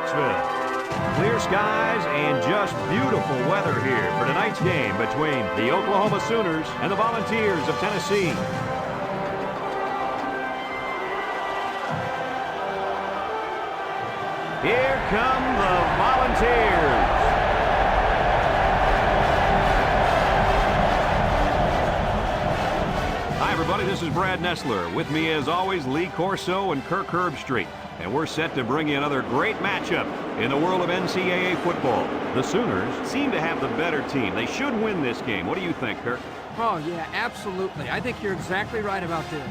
Knoxville. Clear skies and just beautiful weather here for tonight's game between the Oklahoma Sooners and the Volunteers of Tennessee. Here come the Volunteers. Hi, everybody. This is Brad Nessler. With me, as always, Lee Corso and Kirk Herbstreit. And we're set to bring you another great matchup in the world of NCAA football. The Sooners seem to have the better team. They should win this game. What do you think, Kirk? Oh, yeah, absolutely. I think you're exactly right about this.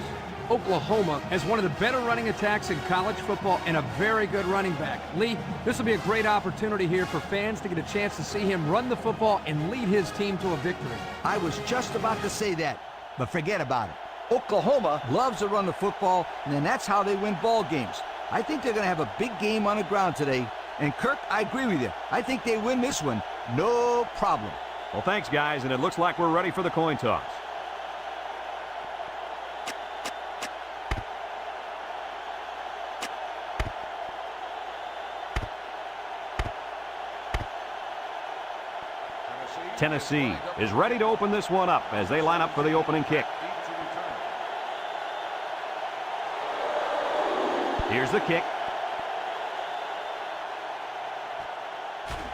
Oklahoma has one of the better running attacks in college football and a very good running back. Lee, this will be a great opportunity here for fans to get a chance to see him run the football and lead his team to a victory. I was just about to say that, but forget about it. Oklahoma loves to run the football, and then that's how they win ball games. I think they're going to have a big game on the ground today. And Kirk, I agree with you. I think they win this one, no problem. Well, thanks, guys, and it looks like we're ready for the coin toss. Tennessee is ready to open this one up as they line up for the opening kick. Here's the kick.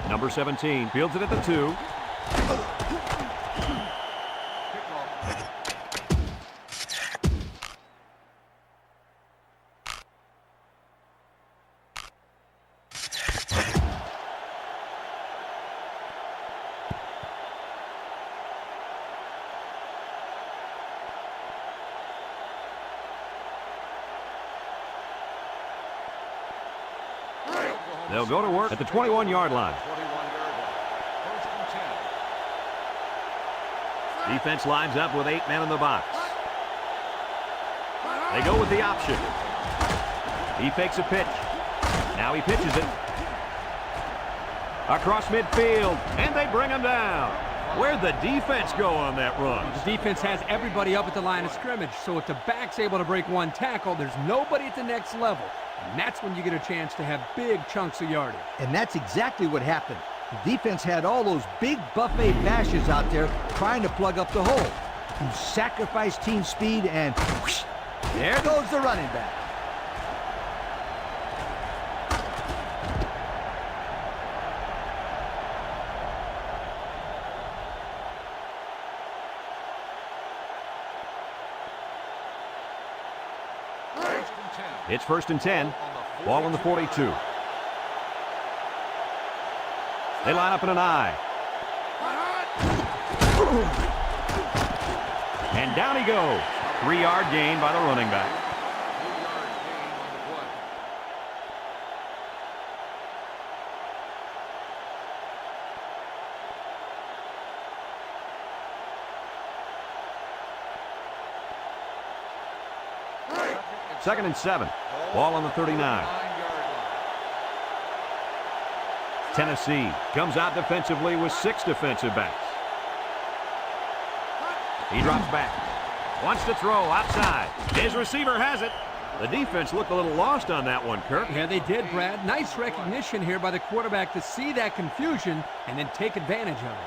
Number 17 fields it at the 2. They'll go to work at the 21-yard line. Defense lines up with 8 men in the box. They go with the option. He fakes a pitch. Now he pitches it. Across midfield, and they bring him down. Where'd the defense go on that run? The defense has everybody up at the line of scrimmage, so if the back's able to break one tackle, there's nobody at the next level. And that's when you get a chance to have big chunks of yardage. And that's exactly what happened. The defense had all those big buffet bashes out there trying to plug up the hole. You sacrifice team speed, and whoosh, there goes the running back. It's 1st and 10. Ball on the 42. They line up in an I. And down he goes. 3-yard gain by the running back. Second and 7. Ball on the 39. Tennessee comes out defensively with 6 defensive backs. He drops back. Wants to throw outside. His receiver has it. The defense looked a little lost on that one, Kirk. Yeah, they did, Brad. Nice recognition here by the quarterback to see that confusion and then take advantage of it.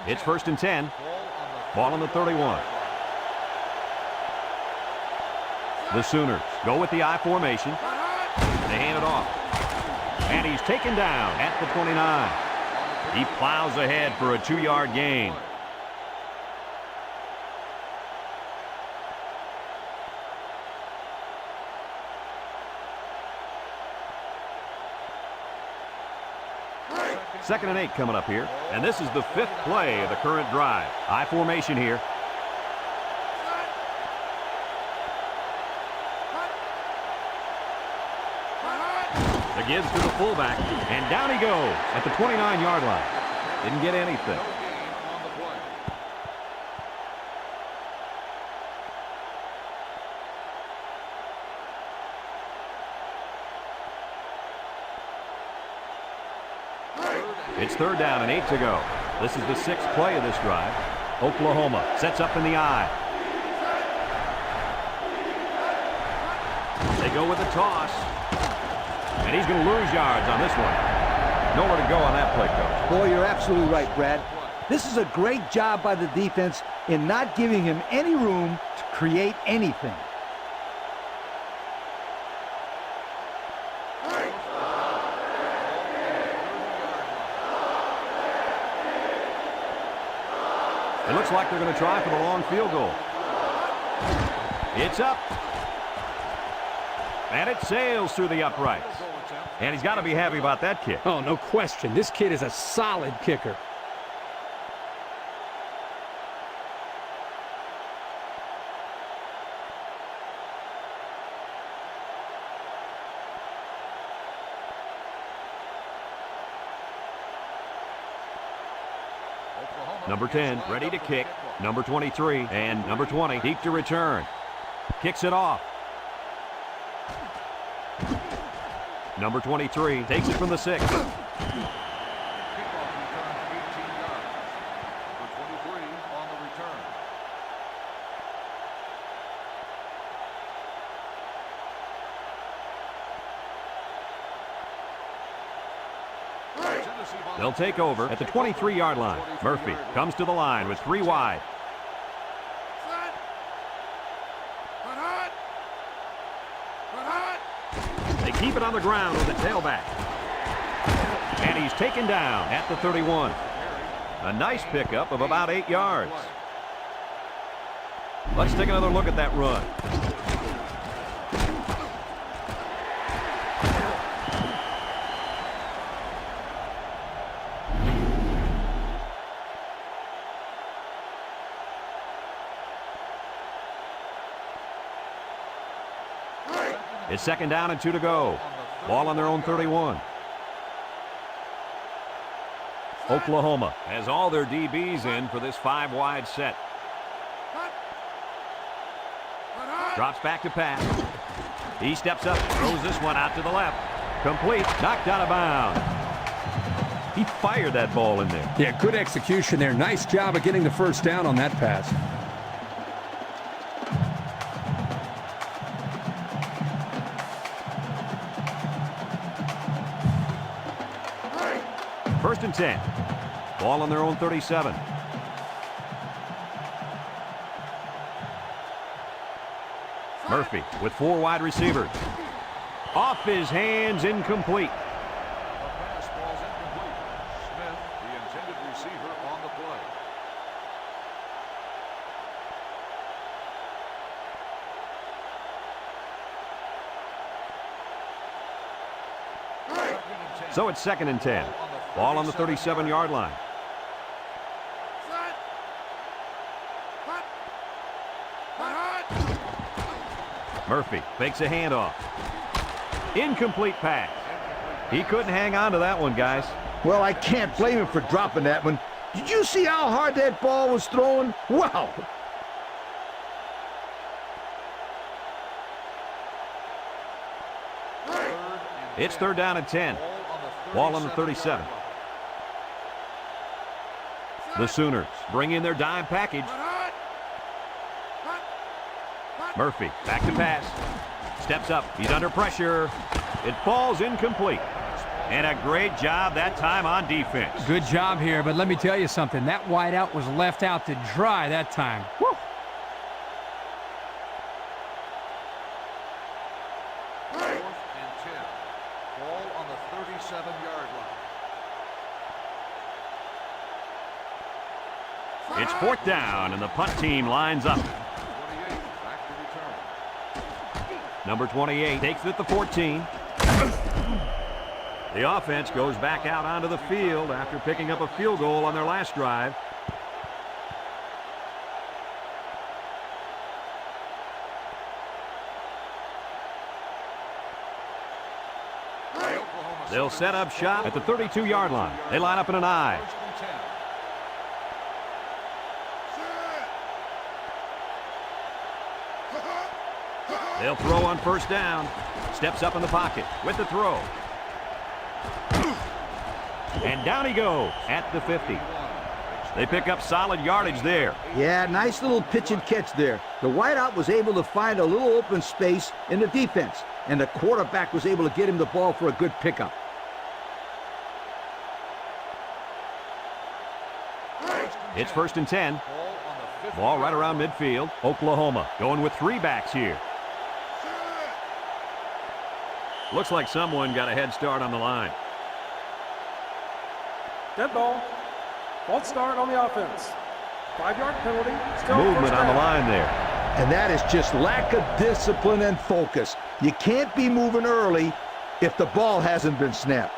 It's 1st and 10. Ball on the 31. The Sooners go with the I formation. They hand it off. And he's taken down at the 29. He plows ahead for a 2-yard gain. Second and 8 coming up here. And this is the 5th play of the current drive. I formation here. The gives to the fullback. And down he goes at the 29-yard line. Didn't get anything. It's 3rd down and 8 to go. This is the 6th play of this drive. Oklahoma sets up in the I. They go with a toss. And he's going to lose yards on this one. Nowhere to go on that play, Coach. Boy, you're absolutely right, Brad. This is a great job by the defense in not giving him any room to create anything. It looks like they're going to try for the long field goal. It's up. And it sails through the uprights. And he's got to be happy about that kick. Oh, no question. This kid is a solid kicker. Number 10, ready to kick. Number 23 and number 20, deep to return. Kicks it off. Number 23 takes it from the 6. They'll take over at the 23-yard line. Murphy comes to the line with 3 wide. They keep it on the ground with the tailback. And he's taken down at the 31. A nice pickup of about 8 yards. Let's take another look at that run. It's 2nd down and 2 to go. Ball on their own 31. Oklahoma has all their DBs in for this 5-wide set. Drops back to pass. He steps up, throws this one out to the left. Complete, knocked out of bounds. He fired that ball in there. Yeah, good execution there. Nice job of getting the first down on that pass. First and 10. Ball on their own 37. Murphy with 4 wide receivers. Off his hands, incomplete. The pass ball's incomplete. Smith, the intended receiver, on the play. So it's 2nd and 10. Ball on the 37-yard line. Murphy fakes a handoff. Incomplete pass. He couldn't hang on to that one, guys. Well, I can't blame him for dropping that one. Did you see how hard that ball was thrown? Wow! It's 3rd down and 10. Ball on the 37. The Sooners bring in their dime package. Murphy back to pass. Steps up. He's under pressure. It falls incomplete. And a great job that time on defense. Good job here, but let me tell you something. That wideout was left out to dry that time. Woo! It's 4th down, and the punt team lines up. Number 28 takes it at the 14. The offense goes back out onto the field after picking up a field goal on their last drive. They'll set up shop at the 32-yard line. They line up in an I. They'll throw on 1st down. Steps up in the pocket with the throw. And down he goes at the 50. They pick up solid yardage there. Yeah, nice little pitch and catch there. The wideout was able to find a little open space in the defense, and the quarterback was able to get him the ball for a good pickup. It's 1st and 10. Ball right around midfield. Oklahoma going with 3 backs here. Looks like someone got a head start on the line. Dead ball. False start on the offense. 5-yard penalty. Still Movement on the line there. And that is just lack of discipline and focus. You can't be moving early if the ball hasn't been snapped.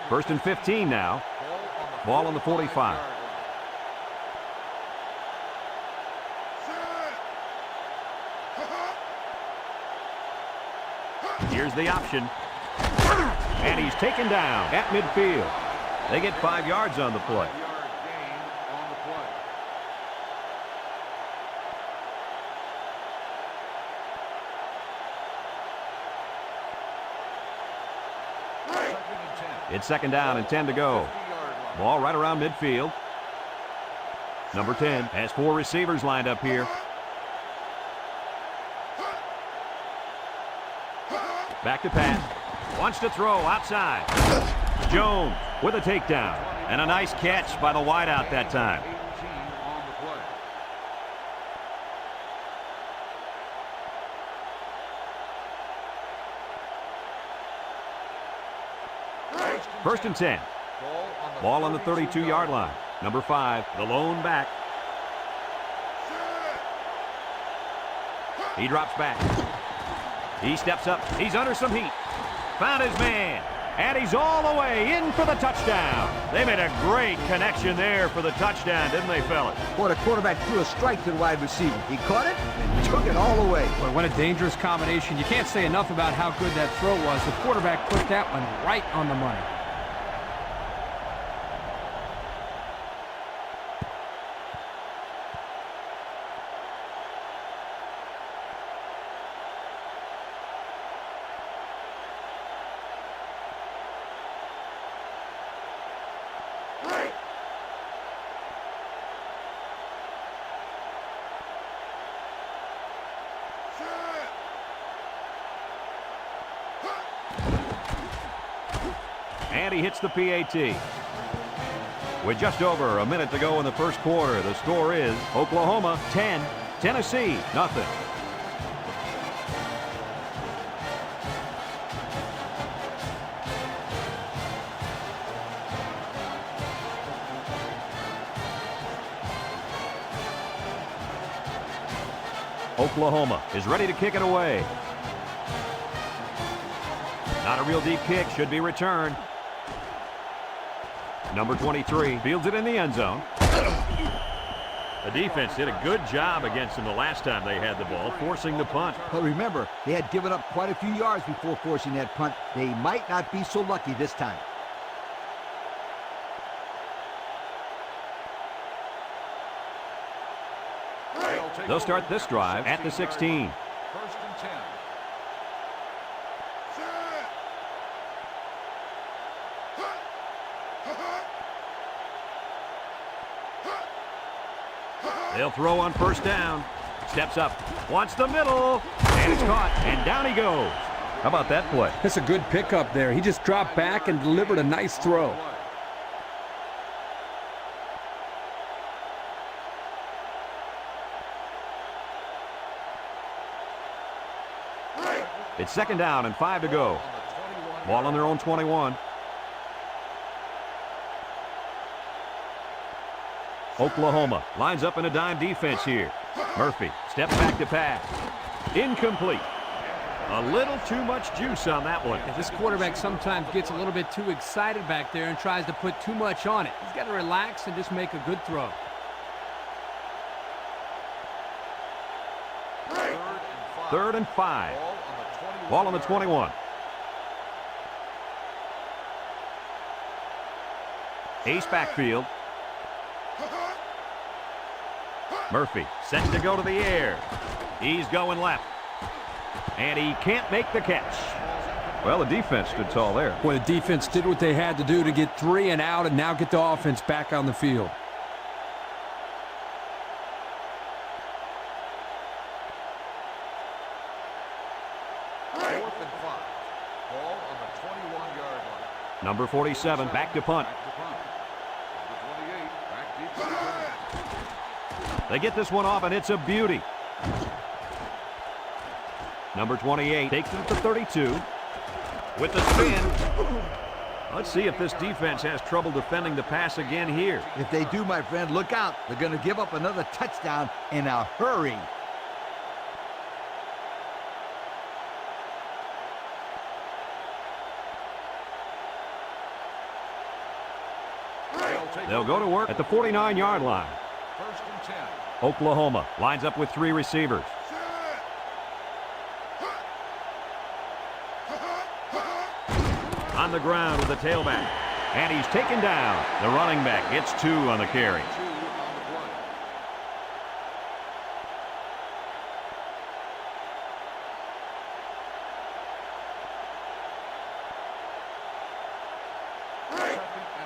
First and 15 now. Ball on the 45. Here's the option. And he's taken down at midfield. They get 5 yards on the play. It's 2nd down and 10 to go. Ball right around midfield. Number 10 has 4 receivers lined up here. Back to pass. Wants to throw outside. Jones with a takedown. And a nice catch by the wideout that time. First and 10. Ball on the 32-yard line. Number 5, the lone back. He drops back. He steps up. He's under some heat. Found his man. And he's all the way in for the touchdown. They made a great connection there for the touchdown, didn't they, fellas? Boy, the quarterback threw a strike to the wide receiver. He caught it and took it all the way. Boy, what a dangerous combination. You can't say enough about how good that throw was. The quarterback put that one right on the money. And he hits the PAT. With just over a minute to go in the first quarter, the score is Oklahoma 10, Tennessee nothing. Oklahoma is ready to kick it away. Not a real deep kick, should be returned. Number 23 fields it in the end zone. The defense did a good job against them the last time they had the ball, forcing the punt. But remember, they had given up quite a few yards before forcing that punt. They might not be so lucky this time. They'll start this drive at the 16. First and 10. They'll throw on first down. Steps up, wants the middle, and it's caught, and down he goes. How about that play? That's a good pickup there. He just dropped back and delivered a nice throw. It's 2nd down and 5 to go. Ball on their own 21. Oklahoma lines up in a dime defense here. Murphy steps back to pass. Incomplete. A little too much juice on that one. This quarterback sometimes gets a little bit too excited back there and tries to put too much on it. He's got to relax and just make a good throw. Third and 5. Ball on the 21. Ace backfield. Murphy sets to go to the air. He's going left. And he can't make the catch. Well, the defense stood tall there. Well, the defense did what they had to do to get 3 and out and now get the offense back on the field. Number 47, back to punt. They get this one off, and it's a beauty. Number 28 takes it to 32 with the spin. Let's see if this defense has trouble defending the pass again here. If they do, my friend, look out. They're going to give up another touchdown in a hurry. They'll go to work at the 49-yard line. First and 10. Oklahoma lines up with 3 receivers. On the ground with the tailback. And he's taken down. The running back gets 2 on the carry. 2 on the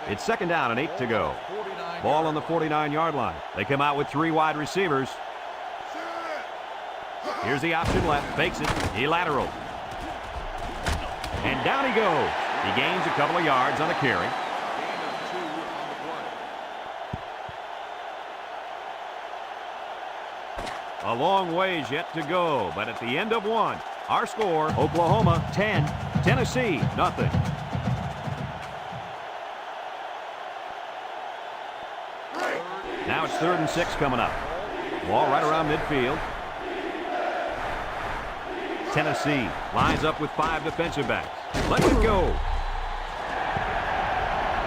play. It's second down and 8 to go. Ball on the 49-yard line. They come out with 3 wide receivers. Here's the option left. Fakes it. He laterals. And down he goes. He gains a couple of yards on the carry. Gain of 2 on the play. A long ways yet to go, but at the end of 1, our score, Oklahoma 10, Tennessee nothing. Now it's 3rd and 6 coming up. Ball right around midfield. Tennessee lines up with 5 defensive backs. Let's it go.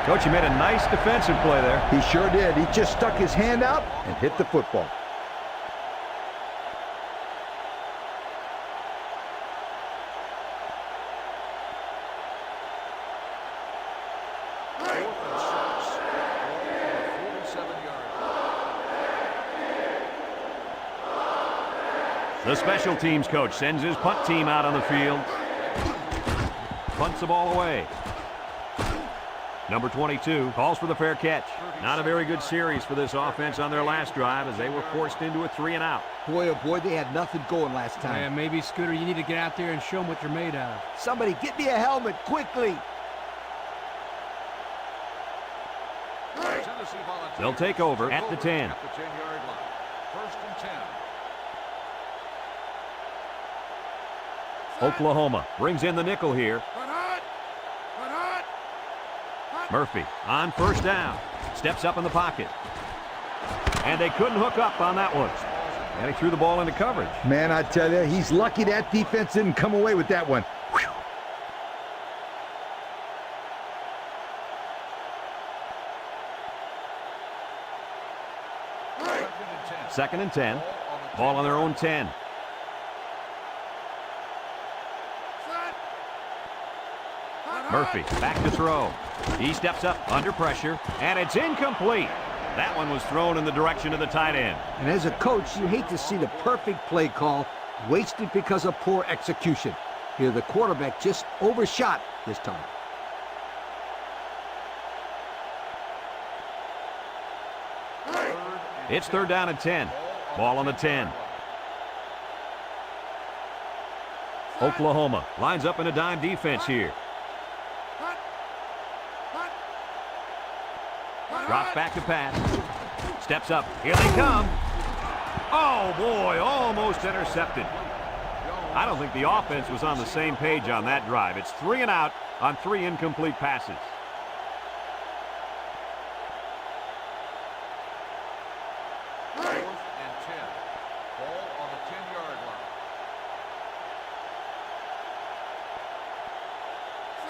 Coach, you made a nice defensive play there. He sure did. He just stuck his hand out and hit the football. The special teams coach sends his punt team out on the field. Punts the ball away. Number 22 calls for the fair catch. Not a very good series for this offense on their last drive as they were forced into a 3 and out. Boy, oh boy, they had nothing going last time. Yeah, maybe, Scooter, you need to get out there and show them what you're made out of. Somebody get me a helmet quickly. They'll take over at the 10. At the 10-yard line. First and 10. Oklahoma brings in the nickel here. Murphy on first down. Steps up in the pocket. And they couldn't hook up on that one. And he threw the ball into coverage. Man, I tell you, he's lucky that defense didn't come away with that one. Whew. Second and 10. Ball on their own 10. Murphy back to throw. He steps up under pressure, and it's incomplete. That one was thrown in the direction of the tight end. And as a coach, you hate to see the perfect play call wasted because of poor execution. Here, the quarterback just overshot this time. It's 3rd down and 10. Ball on the 10. Oklahoma lines up in a dime defense here. Drops back to pass. Steps up. Here they come. Oh, boy, almost intercepted. I don't think the offense was on the same page on that drive. It's 3 and out on 3 incomplete passes. Fourth and 10. Ball on the 10-yard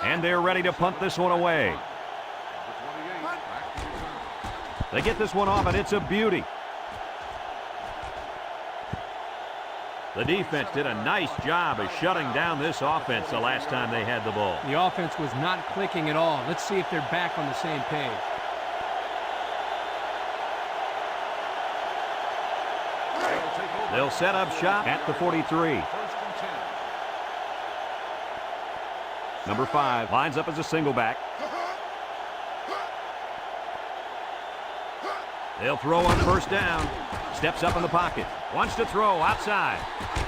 line. And they're ready to punt this one away. They get this one off, and it's a beauty. The defense did a nice job of shutting down this offense the last time they had the ball. The offense was not clicking at all. Let's see if they're back on the same page. They'll set up shop at the 43. First and 10. Number 5 lines up as a single back. They'll throw on first down. Steps up in the pocket. Wants to throw outside.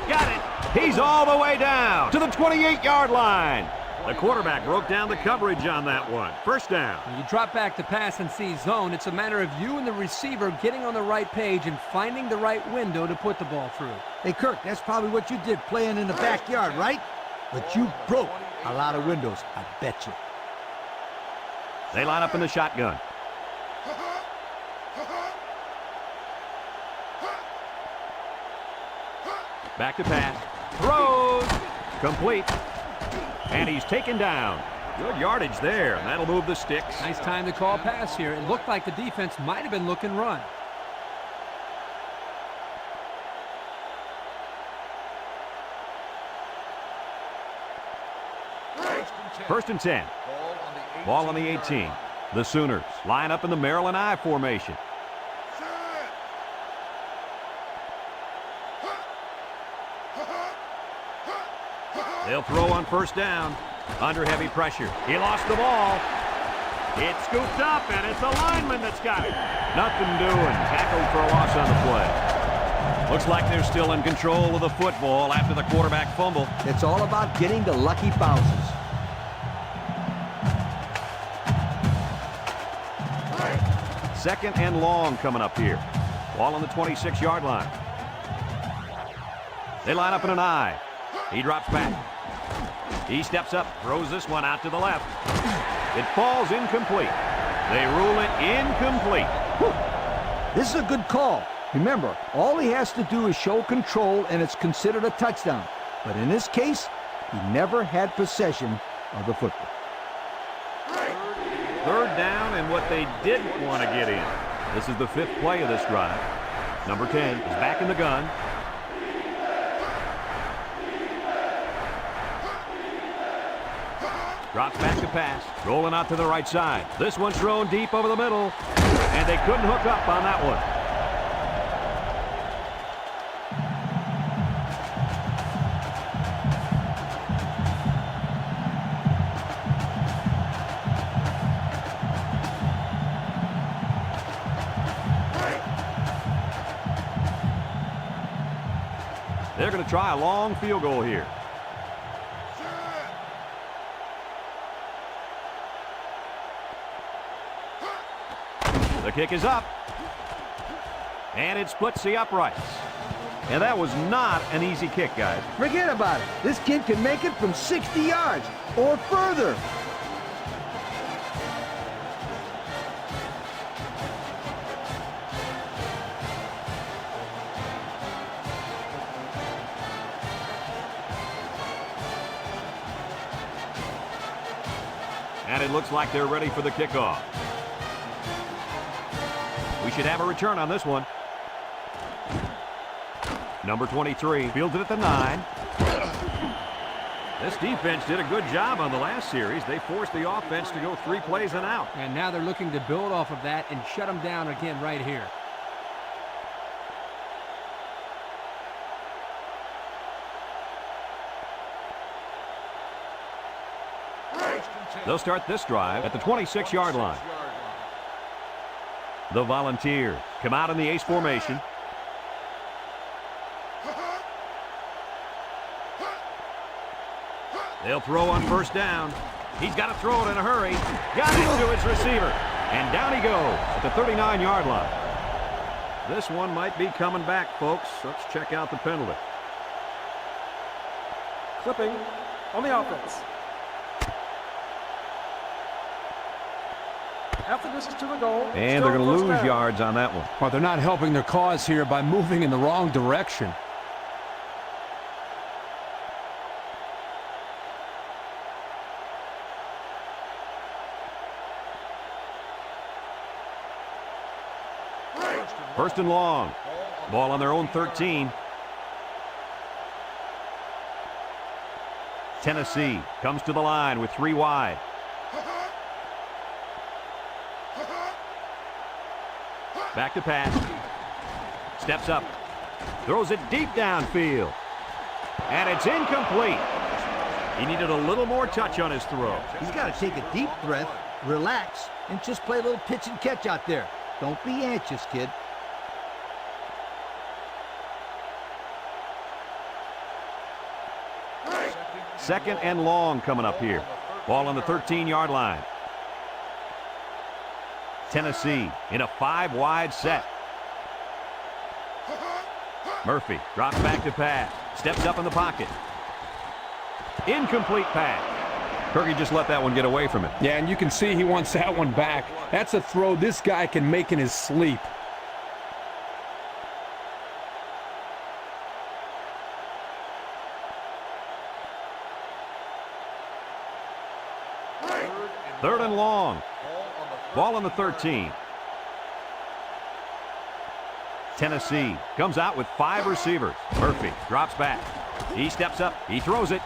Got it. He's all the way down to the 28-yard line. The quarterback broke down the coverage on that one. First down. When you drop back to pass and see zone, it's a matter of you and the receiver getting on the right page and finding the right window to put the ball through. Hey, Kirk, that's probably what you did playing in the backyard, right? But you broke a lot of windows, I bet you. They line up in the shotgun. Back to pass. Throws. Complete. And he's taken down. Good yardage there, and that'll move the sticks. Nice time to call pass here. It looked like the defense might have been looking run. First and 10. Ball on the 18. The Sooners line up in the Maryland I formation. They'll throw on first down. Under heavy pressure. He lost the ball. It's scooped up, and it's a lineman that's got it. Nothing doing. Tackled for a loss on the play. Looks like they're still in control of the football after the quarterback fumble. It's all about getting the lucky bounces. Second and long coming up here. Ball on the 26-yard line. They line up in an I. He drops back. He steps up, throws this one out to the left. It falls incomplete. They rule it incomplete. Whew. This is a good call. Remember, all he has to do is show control, and it's considered a touchdown. But in this case, he never had possession of the football. Third down and what they didn't want to get in. This is the 5th play of this drive. Number 10 is back in the gun. Drops back to pass. Rolling out to the right side. This one's thrown deep over the middle. And they couldn't hook up on that one. They're going to try a long field goal here. The kick is up. And it splits the uprights. And that was not an easy kick, guys. Forget about it. This kid can make it from 60 yards or further. And it looks like they're ready for the kickoff. We should have a return on this one. Number 23 fields it at the 9. This defense did a good job on the last series. They forced the offense to go 3 plays and out. And now they're looking to build off of that and shut them down again right here. They'll start this drive at the 26-yard line. The Volunteers come out in the ace formation. They'll throw on first down. He's got to throw it in a hurry. Got it to his receiver. And down he goes at the 39-yard line. This one might be coming back, folks. Let's check out the penalty. Clipping on the offense. Half the distance to the goal. And they're going to lose yards on that one. Well, they're not helping their cause here by moving in the wrong direction. First and long. Ball on their own 13. Tennessee comes to the line with 3 wide. Back to pass. Steps up. Throws it deep downfield. And it's incomplete. He needed a little more touch on his throw. He's got to take a deep breath, relax, and just play a little pitch and catch out there. Don't be anxious, kid. Second and long coming up here. Ball on the 13-yard line. Tennessee in a 5-wide set. Murphy drops back to pass. Steps up in the pocket. Incomplete pass. Kirky just let that one get away from him. Yeah, and you can see he wants that one back. That's a throw this guy can make in his sleep. Third and long. Ball on the 13. Tennessee comes out with 5 receivers. Murphy drops back. He steps up. He throws it.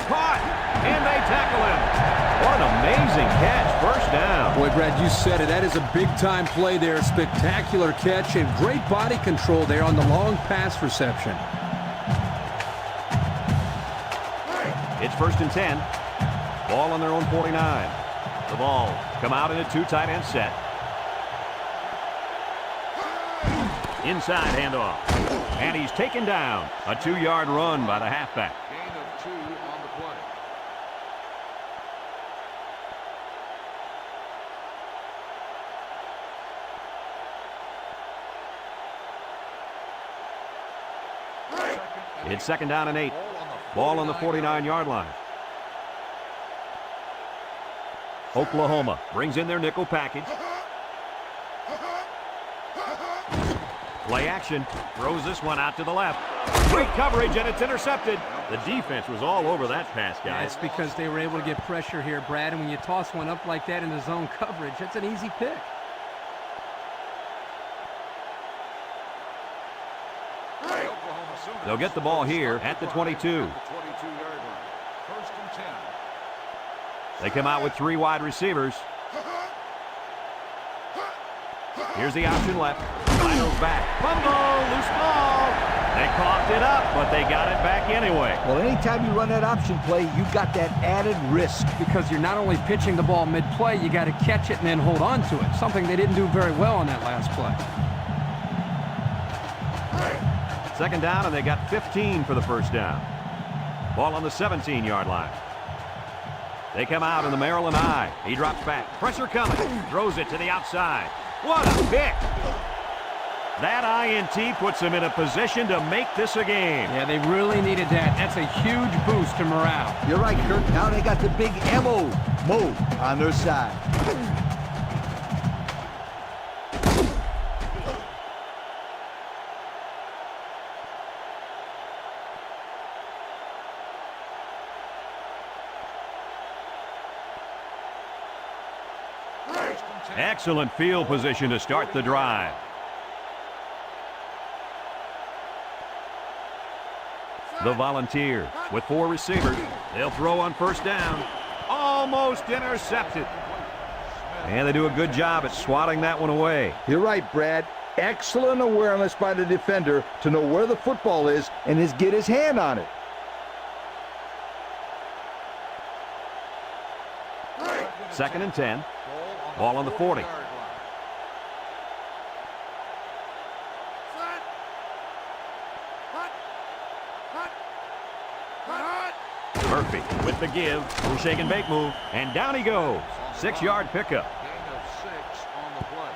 Caught! And they tackle him. What an amazing catch. First down. Boy, Brad, you said it. That is a big-time play there. Spectacular catch and great body control there on the long pass reception. It's 1st and 10. Ball on their own 49. The ball come out in a 2 tight end set. Inside handoff. And he's taken down. A 2-yard run by the halfback. Gain of 2 on the play. It's 2nd down and 8. Ball on the 49-yard line. Oklahoma brings in their nickel package. Play action. Throws this one out to the left. Great coverage, and it's intercepted. The defense was all over that pass, guys. That's because they were able to get pressure here, Brad, and when you toss one up like that in the zone coverage, that's an easy pick. They'll get the ball here at the 22. 22-yard line. 1st and 10. They come out with 3 wide receivers. Here's the option left. Finals back. Fumble, loose ball. They coughed it up, but they got it back anyway. Well, anytime you run that option play, you've got that added risk. Because you're not only pitching the ball mid-play, you got to catch it and then hold on to it, something they didn't do very well on that last play. 2nd down, and they got 15 for the 1st down. Ball on the 17-yard line. They come out in the Maryland I. He drops back. Pressure coming. Throws it to the outside. What a pick! That INT puts them in a position to make this a game. Yeah, they really needed that. That's a huge boost to morale. You're right, Kirk. Now they got the big MO on their side. Excellent field position to start the drive. The Volunteers with 4 receivers. They'll throw on 1st down. Almost intercepted. And they do a good job at swatting that one away. You're right, Brad. Excellent awareness by the defender to know where the football is and get his hand on it. Second and 10. Ball on the 40. Murphy with the give. Shake and bake move. And down he goes. 6-yard pickup. Gain of 6 on the play.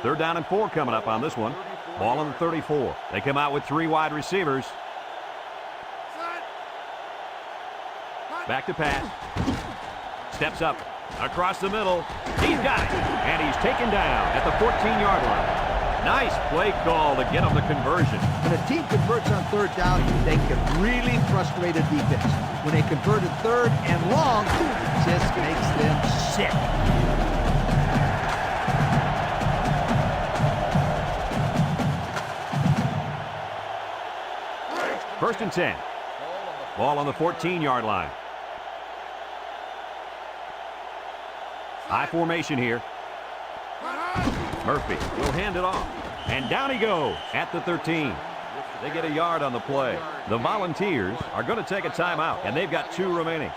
Third down and 4 coming up on this one. Ball on the 34. They come out with 3 wide receivers. Back to pass. Steps up. Across the middle. He's got it. And he's taken down at the 14-yard line. Nice play call to get him the conversion. When a team converts on 3rd down, they can really frustrate a defense. When they converted 3rd and long, it just makes them sick. First and 10. Ball on the 14-yard line. High formation here. Murphy will hand it off. And down he goes at the 13. They get a yard on the play. The Volunteers are going to take a timeout, and they've got 2 remaining.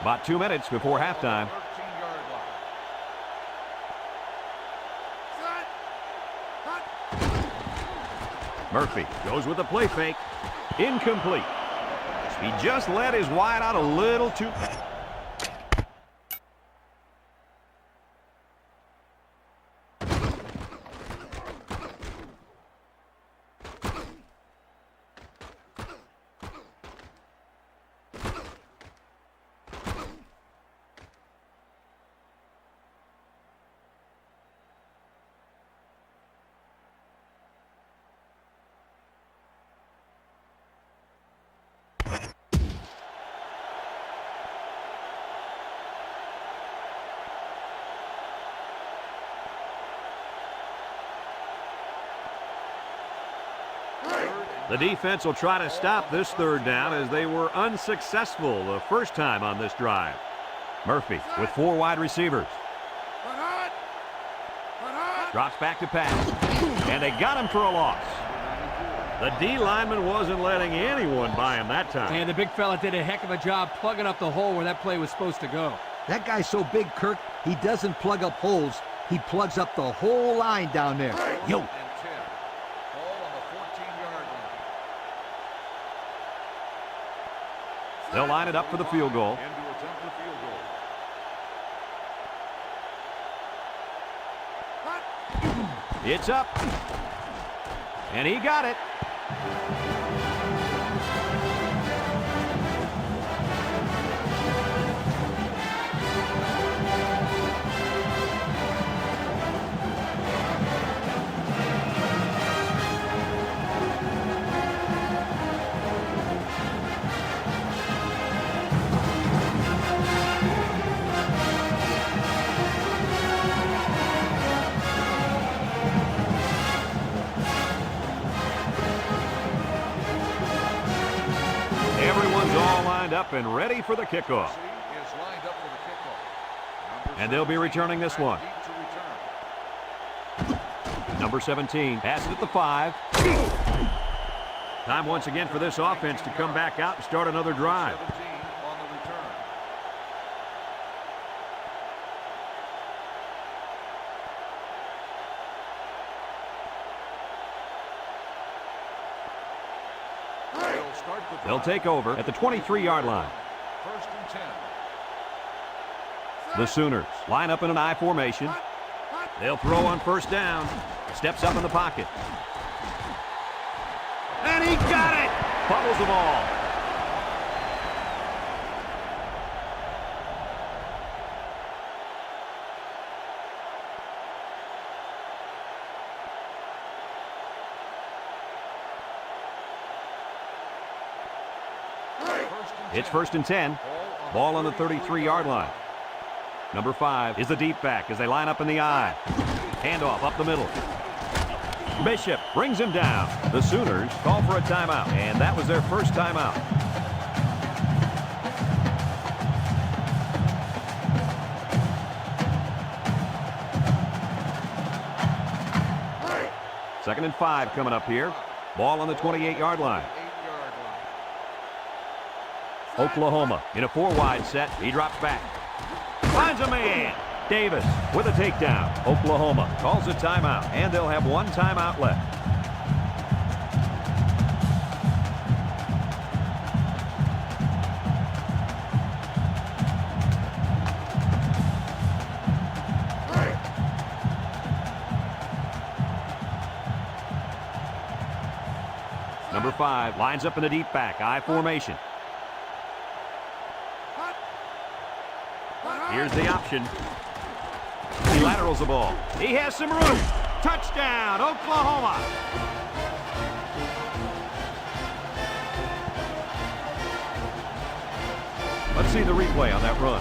About 2 minutes before halftime. Murphy goes with a play fake. Incomplete. He just let his wide out a little too. The defense will try to stop this 3rd down as they were unsuccessful the first time on this drive. Murphy with 4 wide receivers. Drops back to pass. And they got him for a loss. The D lineman wasn't letting anyone by him that time. And the big fella did a heck of a job plugging up the hole where that play was supposed to go. That guy's so big, Kirk, he doesn't plug up holes. He plugs up the whole line down there. Yo. They'll line it up for the field goal. It's up. And he got it. Up and ready for the kickoff. And they'll be returning this one. Number 17 passes at the 5. Time once again for this offense to come back out and start another drive. They'll take over at the 23-yard line. The Sooners line up in an I formation. They'll throw on 1st down. Steps up in the pocket. And he got it! Fumbles the ball. It's 1st and 10. Ball on the 33-yard line. Number 5 is the deep back as they line up in the I. Handoff up the middle. Bishop brings him down. The Sooners call for a timeout, and that was their first timeout. Second and 5 coming up here. Ball on the 28-yard line. Oklahoma in a 4-wide set. He drops back. Finds a man. Davis with a takedown. Oklahoma calls a timeout, and they'll have 1 timeout left. Number 5 lines up in the deep back. I formation. Here's the option. He laterals the ball. He has some room. Touchdown, Oklahoma. Let's see the replay on that run.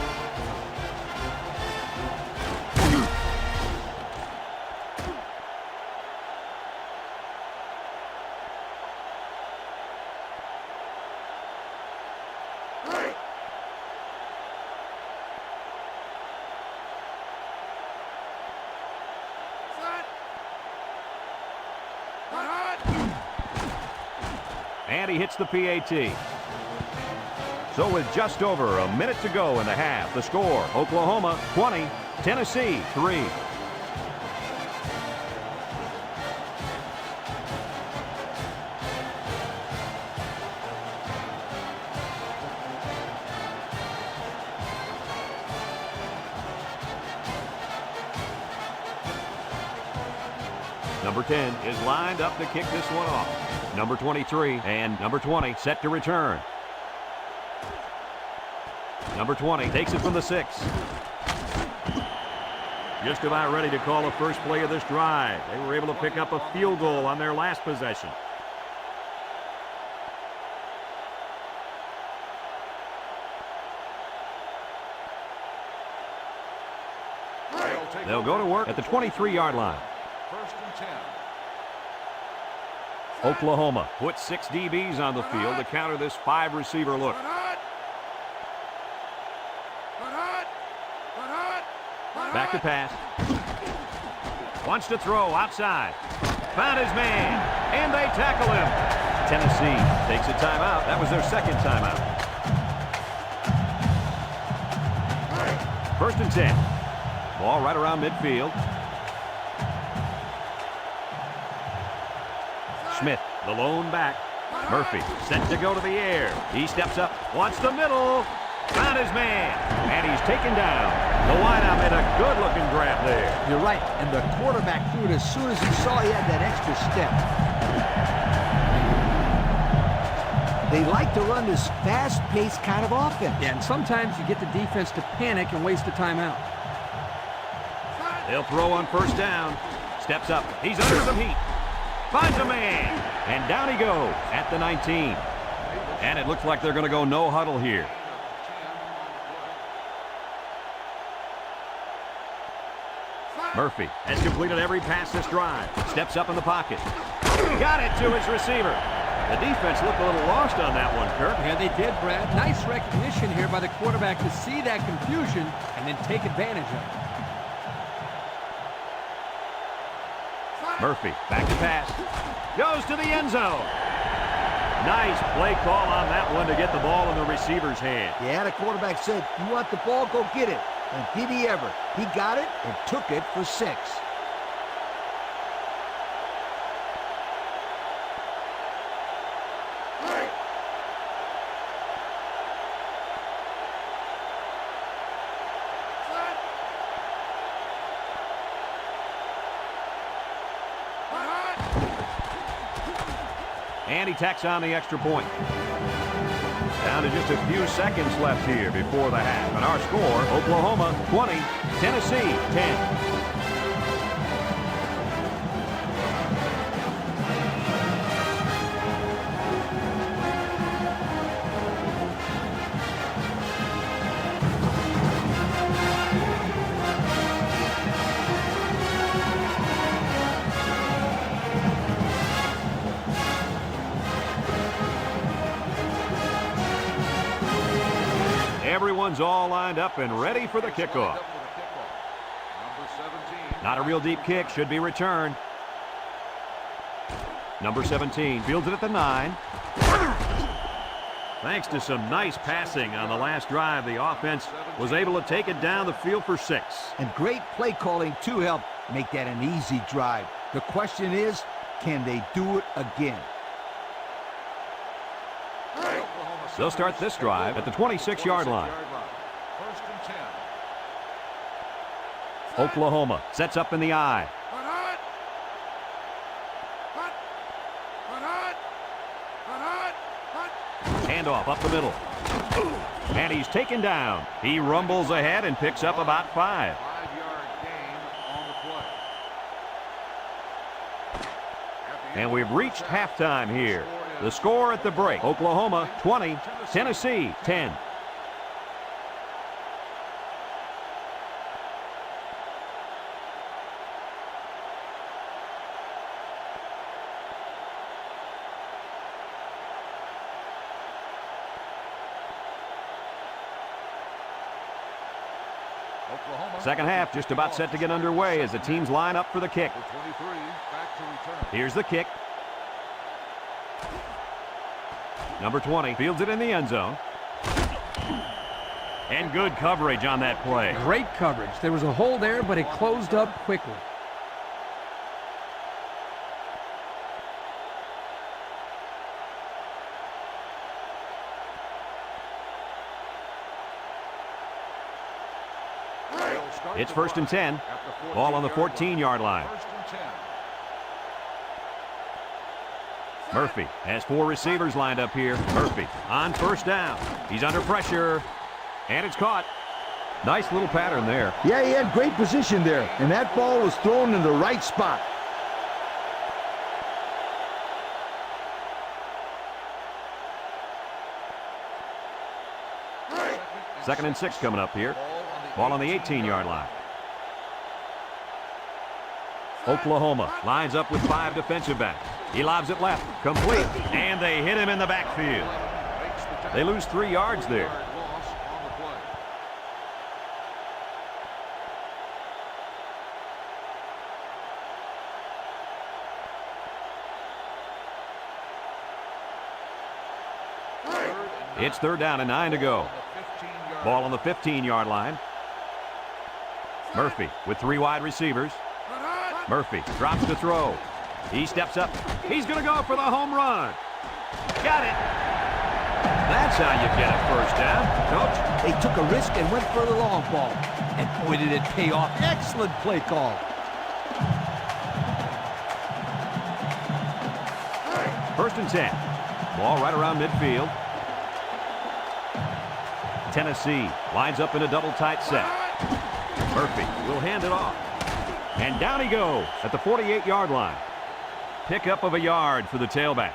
And he hits the PAT. So with just over a minute to go in the half, the score, Oklahoma 20, Tennessee 3. Number 10 is lined up to kick this one off. Number 23 and number 20 set to return. Number 20 takes it from the 6. Just about ready to call the first play of this drive. They were able to pick up a field goal on their last possession. They'll go to work at the 23-yard line. First and 10. Oklahoma puts 6 DBs on the field to counter this 5-receiver look. Back to pass. Wants to throw outside. Found his man, and they tackle him. Tennessee takes a timeout. That was their second timeout. First and 10. Ball right around midfield. Smith, the lone back. Murphy set to go to the air. He steps up, wants the middle. Found his man, and he's taken down. The wideout made a good-looking grab there. You're right, and the quarterback threw it as soon as he saw he had that extra step. They like to run this fast-paced kind of offense. Yeah, and sometimes you get the defense to panic and waste a timeout. They'll throw on first down. Steps up. He's under some heat. Finds a man, and down he goes at the 19. And it looks like they're going to go no huddle here. Murphy has completed every pass this drive. Steps up in the pocket. Got it to his receiver. The defense looked a little lost on that one, Kirk. Yeah, they did, Brad. Nice recognition here by the quarterback to see that confusion and then take advantage of it. Murphy, back to pass. Goes to the end zone. Nice play call on that one to get the ball in the receiver's hand. Yeah, the quarterback said, you want the ball, go get it. And did he ever? He got it and took it for 6. And he tacks on the extra point. Down to just a few seconds left here before the half. And our score, Oklahoma 20, Tennessee 10. Everyone's all lined up and ready for the kickoff. Not a real deep kick, should be returned. Number 17 fields it at the 9. Thanks to some nice passing on the last drive, the offense was able to take it down the field for 6. And great play calling to help make that an easy drive. The question is, can they do it again? They'll start this drive at the 26-yard line. First and 10. Oklahoma sets up in the I. Handoff up the middle. And he's taken down. He rumbles ahead and picks up about 5. 5-yard gain on the play. And we've reached halftime here. The score at the break, Oklahoma 20, Tennessee 10. Second half just about set to get underway as the teams line up for the kick. Number 23 back to return. Here's the kick. Number 20 fields it in the end zone. And good coverage on that play. Great coverage. There was a hole there, but it closed up quickly. It's 1st and 10. Ball on the 14-yard line. Murphy has 4 receivers lined up here. Murphy on 1st down. He's under pressure. And it's caught. Nice little pattern there. Yeah, he had great position there, and that ball was thrown in the right spot. 2nd and 6 coming up here. Ball on the 18-yard line. Oklahoma lines up with 5 defensive backs. He lobs it left, complete, and they hit him in the backfield. They lose 3 yards there. It's 3rd down and 9 to go. Ball on the 15-yard line. Murphy with 3 wide receivers. Murphy drops to throw. He steps up. He's going to go for the home run. Got it. That's how you get a 1st down, Coach. They took a risk and went for the long ball. And boy, did it pay off. Excellent play call. 1st and 10. Ball right around midfield. Tennessee lines up in a double tight set. Murphy will hand it off. And down he goes at the 48-yard line. Pickup of a yard for the tailback.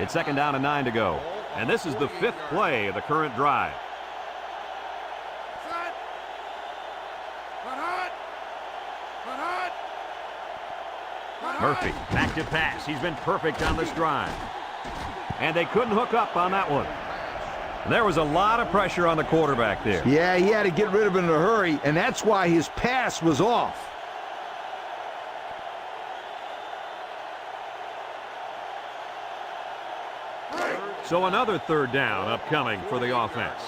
It's 2nd down and 9 to go. And this is the 5th play of the current drive. Murphy, back to pass. He's been perfect on this drive. And they couldn't hook up on that one. There was a lot of pressure on the quarterback there. Yeah, he had to get rid of it in a hurry, and that's why his pass was off. So another 3rd down upcoming for the offense.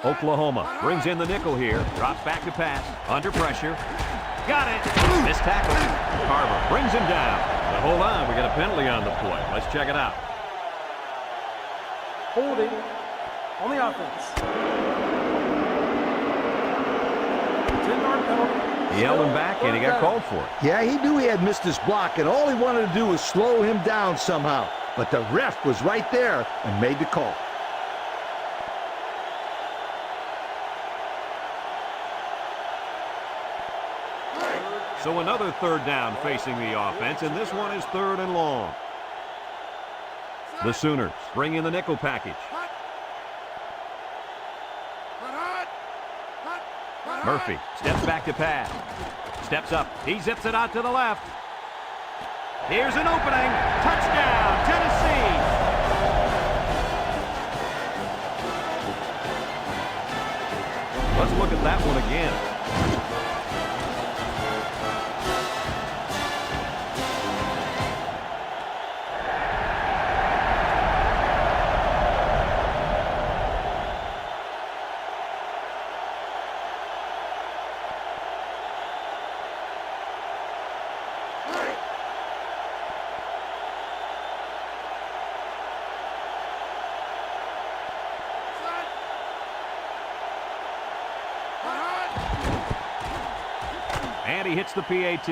Oklahoma brings in the nickel here. Drops back to pass. Under pressure. Got it. Missed tackle. Carver brings him down. But hold on, we got a penalty on the play. Let's check it out. Holding on the offense. 10-yard penalty. He held him back and he got called for it. Yeah, he knew he had missed his block, and all he wanted to do was slow him down somehow. But the ref was right there and made the call. So another 3rd down facing the offense, and this one is 3rd and long. The Sooners bring in the nickel package. Murphy steps back to pass. Steps up. He zips it out to the left. Here's an opening. Touchdown, Tennessee. Let's look at that one again. And he hits the PAT.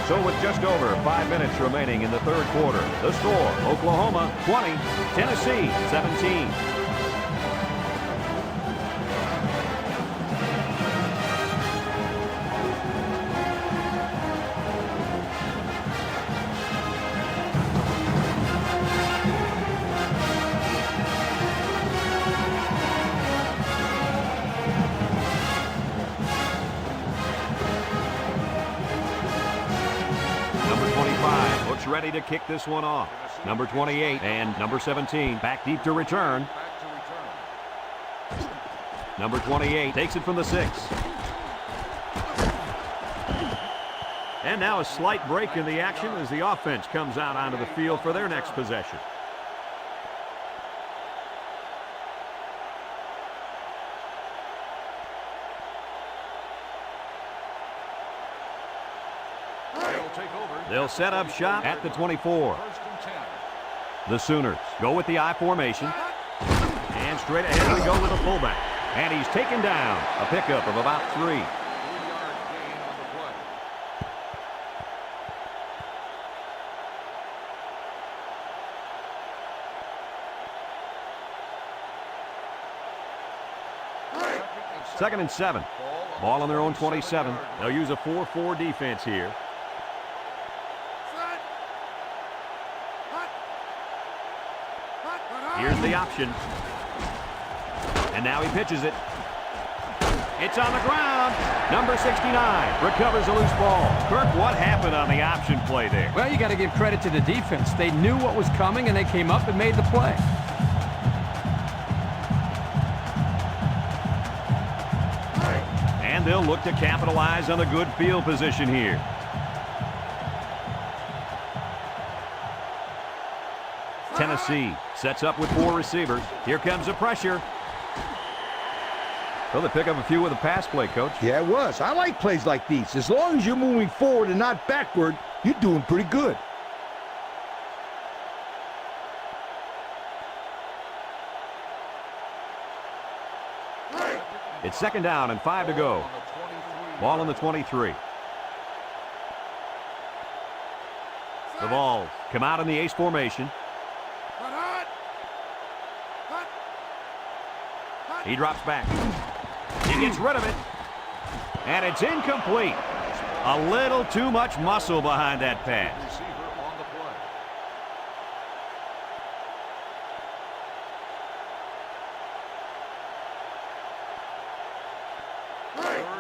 So with just over 5 minutes remaining in the 3rd quarter, the score, Oklahoma 20, Tennessee 17. Ready to kick this one off. Number 28 and number 17 back deep to return. Number 28 takes it from the 6. And now a slight break in the action as the offense comes out onto the field for their next possession. They'll set up shop at the 24. The Sooners go with the I formation. And straight ahead we go with a fullback. And he's taken down. A pickup of about 3. 3-yard gain on the play. Second and 7. Ball on their own 27. They'll use a 4-4 defense here. Here's the option. And now he pitches it. It's on the ground. Number 69 recovers a loose ball. Kirk, what happened on the option play there? Well, you got to give credit to the defense. They knew what was coming, and they came up and made the play. And they'll look to capitalize on the good field position here. Tennessee sets up with 4 receivers. Here comes the pressure. Well, they pick up a few with a pass play, Coach. Yeah, it was. I like plays like these. As long as you're moving forward and not backward, you're doing pretty good. It's second down and 5 to go. Ball on the 23. The Vols come out in the ace formation. He drops back. He gets rid of it. And it's incomplete. A little too much muscle behind that pass.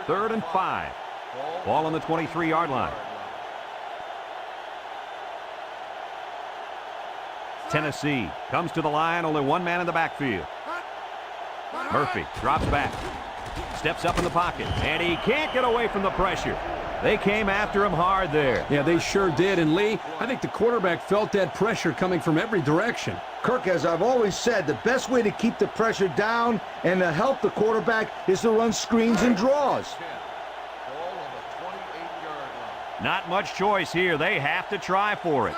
Third and 5. Ball on the 23-yard line. Tennessee comes to the line, only one man in the backfield. Murphy drops back, steps up in the pocket, and he can't get away from the pressure. They came after him hard there. Yeah, they sure did. And Lee, I think the quarterback felt that pressure coming from every direction. Kirk, as I've always said, the best way to keep the pressure down and to help the quarterback is to run screens and draws. Not much choice here. They have to try for it.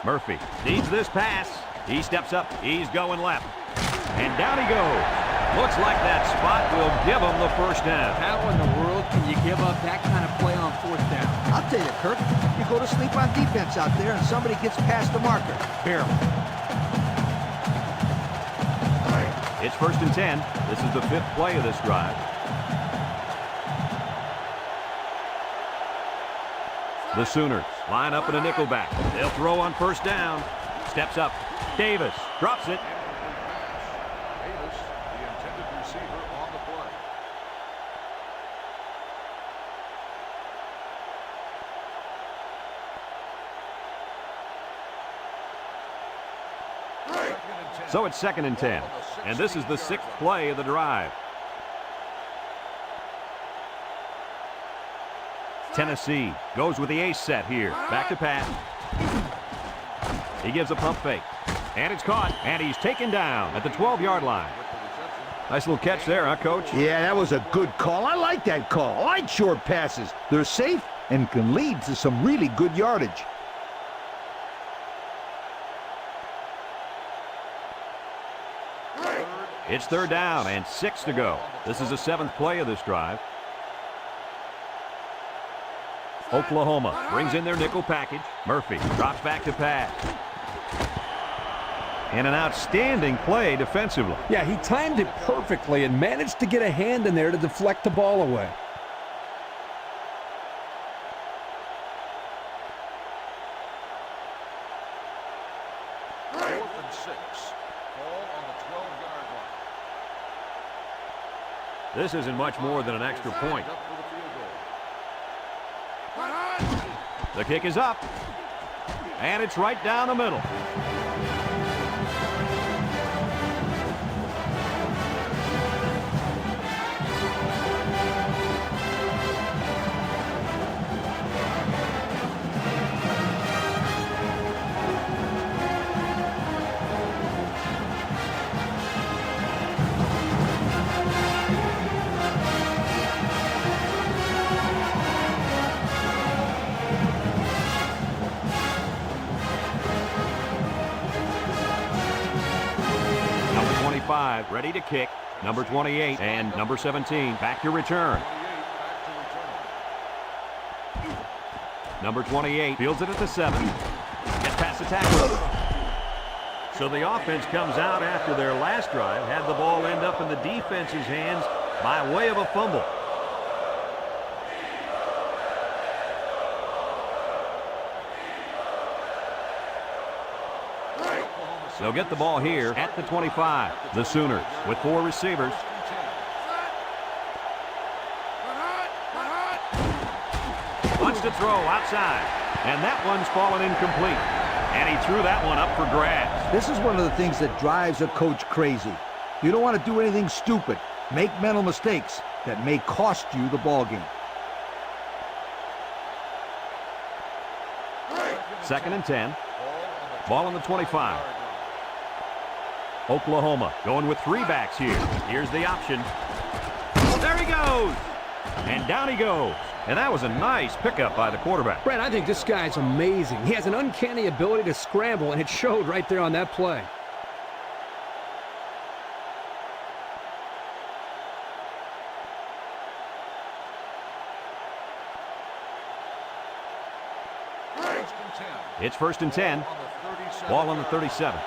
Murphy needs this pass. He steps up. He's going left. And down he goes. Looks like that spot will give him the first down. How in the world can you give up that kind of play on 4th down? I'll tell you, Kirk, you go to sleep on defense out there and somebody gets past the marker. Barely. It's 1st and 10. This is the 5th play of this drive. The Sooners line up in a nickel back. They'll throw on 1st down. Steps up. Davis drops it. Davis, the intended receiver on the play. So it's 2nd and 10. And this is the 6th play of the drive. Tennessee goes with the ace set here. Back to pass. He gives a pump fake. And it's caught. And he's taken down at the 12-yard line. Nice little catch there, huh, Coach? Yeah, that was a good call. I like that call. I like short passes. They're safe and can lead to some really good yardage. It's 3rd down and 6 to go. This is the 7th play of this drive. Oklahoma brings in their nickel package. Murphy drops back to pass. And an outstanding play defensively. Yeah, he timed it perfectly and managed to get a hand in there to deflect the ball away. This isn't much more than an extra point. The kick is up. And it's right down the middle. Ready to kick. Number 28 and number 17 back to return. Number 28 fields it at the 7. Gets past the tackle. So the offense comes out after their last drive, had the ball end up in the defense's hands by way of a fumble. They'll get the ball here at the 25. The Sooners with 4 receivers. Wants to throw outside. And that one's fallen incomplete. And he threw that one up for grabs. This is one of the things that drives a coach crazy. You don't want to do anything stupid. Make mental mistakes that may cost you the ball game. 2nd and 10. Ball on the 25. Oklahoma going with 3 backs here. Here's the option. There he goes. And down he goes. And that was a nice pickup by the quarterback. Brad, I think this guy's amazing. He has an uncanny ability to scramble, and it showed right there on that play. It's 1st and 10. Ball on the 37.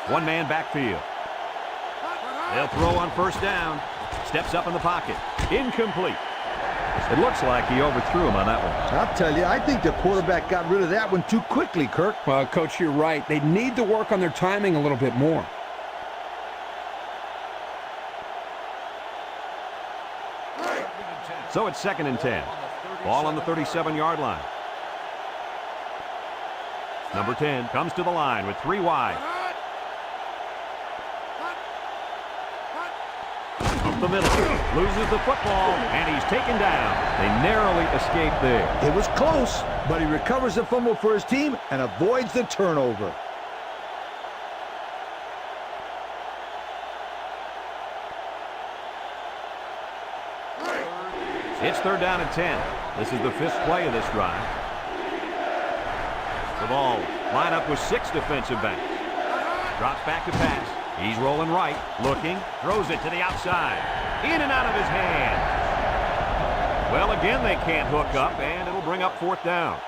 1-man backfield. They'll throw on 1st down. Steps up in the pocket. Incomplete. It looks like he overthrew him on that one. I'll tell you, I think the quarterback got rid of that one too quickly, Kirk. Well, Coach, you're right. They need to work on their timing a little bit more. So it's 2nd and 10. Ball on the 37-yard line. Number 10 comes to the line with 3 wide. Up the middle. Loses the football, and he's taken down. They narrowly escaped there. It was close, but he recovers the fumble for his team and avoids the turnover. It's 3rd down and 10. This is the 5th play of this drive. The ball line up with 6 defensive backs. Drops back to pass. He's rolling right, looking, throws it to the outside. In and out of his hands. Well, again, they can't hook up, and it'll bring up 4th down.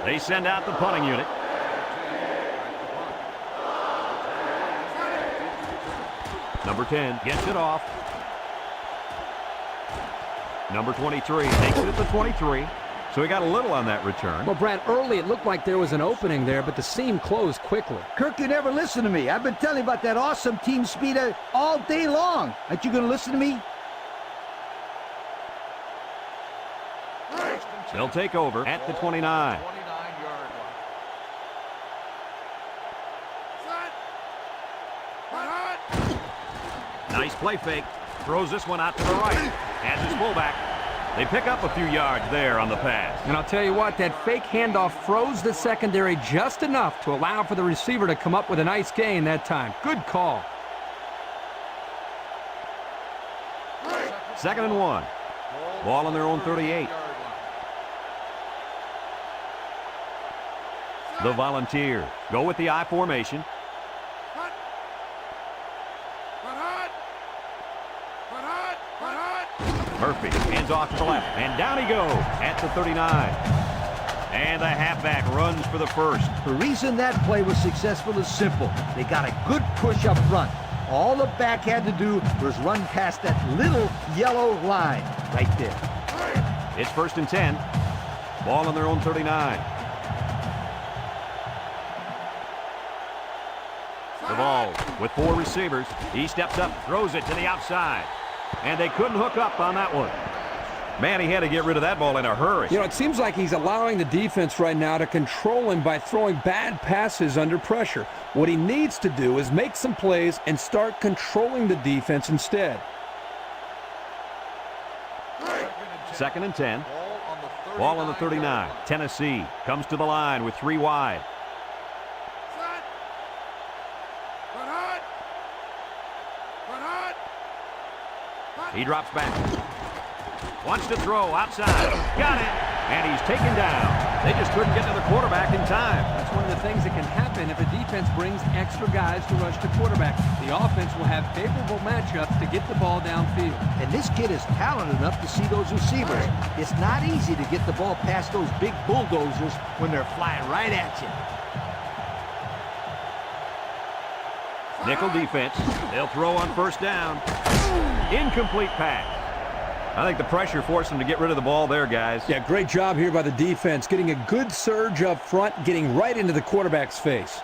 They send out the punting unit. Number 10 gets it off. Number 23 takes it at the 23. So he got a little on that return. Well, Brad, early it looked like there was an opening there, but the seam closed quickly. Kirk, you never listen to me. I've been telling you about that awesome team speed all day long. Aren't you going to listen to me? They'll take over at the 29. Nice play fake. Throws this one out to the right. Has his fullback. They pick up a few yards there on the pass. And I'll tell you what, that fake handoff froze the secondary just enough to allow for the receiver to come up with a nice gain that time. Good call. 2nd and 1. Ball on their own 38. The Volunteers go with the I formation. Murphy hands off to the left, and down he goes at the 39. And the halfback runs for the 1st. The reason that play was successful is simple. They got a good push up front. All the back had to do was run past that little yellow line right there. It's 1st and 10. Ball on their own 39. ball with 4 receivers. He steps up, throws it to the outside. And they couldn't hook up on that one. Man, he had to get rid of that ball in a hurry. You know, it seems like he's allowing the defense right now to control him by throwing bad passes under pressure. What he needs to do is make some plays and start controlling the defense instead. 2nd and 10. Ball on the 39. Tennessee comes to the line with 3 wide. He drops back. Wants to throw outside. Got it. And he's taken down. They just couldn't get to the quarterback in time. That's one of the things that can happen if a defense brings extra guys to rush the quarterback. The offense will have favorable matchups to get the ball downfield. And this kid is talented enough to see those receivers. It's not easy to get the ball past those big bulldozers when they're flying right at you. Nickel defense. They'll throw on 1st down. Incomplete pass. I think the pressure forced them to get rid of the ball there, guys. Yeah, great job here by the defense, getting a good surge up front, getting right into the quarterback's face.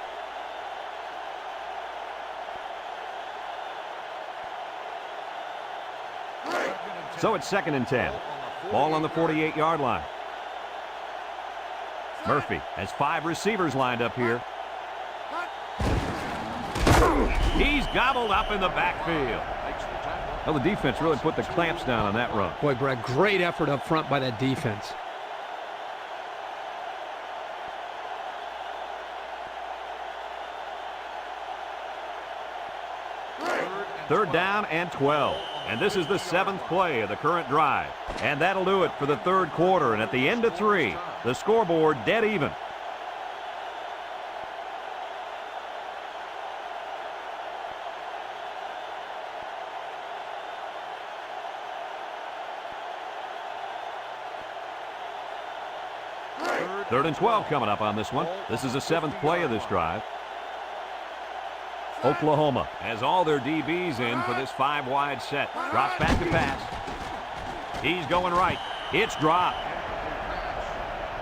So it's 2nd and 10. Ball on the 48-yard line. Murphy has 5 receivers lined up here. He's gobbled up in the backfield. Well, the defense really put the clamps down on that run. Boy, Brad, great effort up front by that defense. Third down and 12. And this is the 7th play of the current drive. And that'll do it for the 3rd quarter. And at the end of 3, the scoreboard dead even. Third and 12 coming up on this one. This is the 7th play of this drive. Oklahoma has all their DBs in for this 5-wide set. Drops back to pass. He's going right. It's dropped.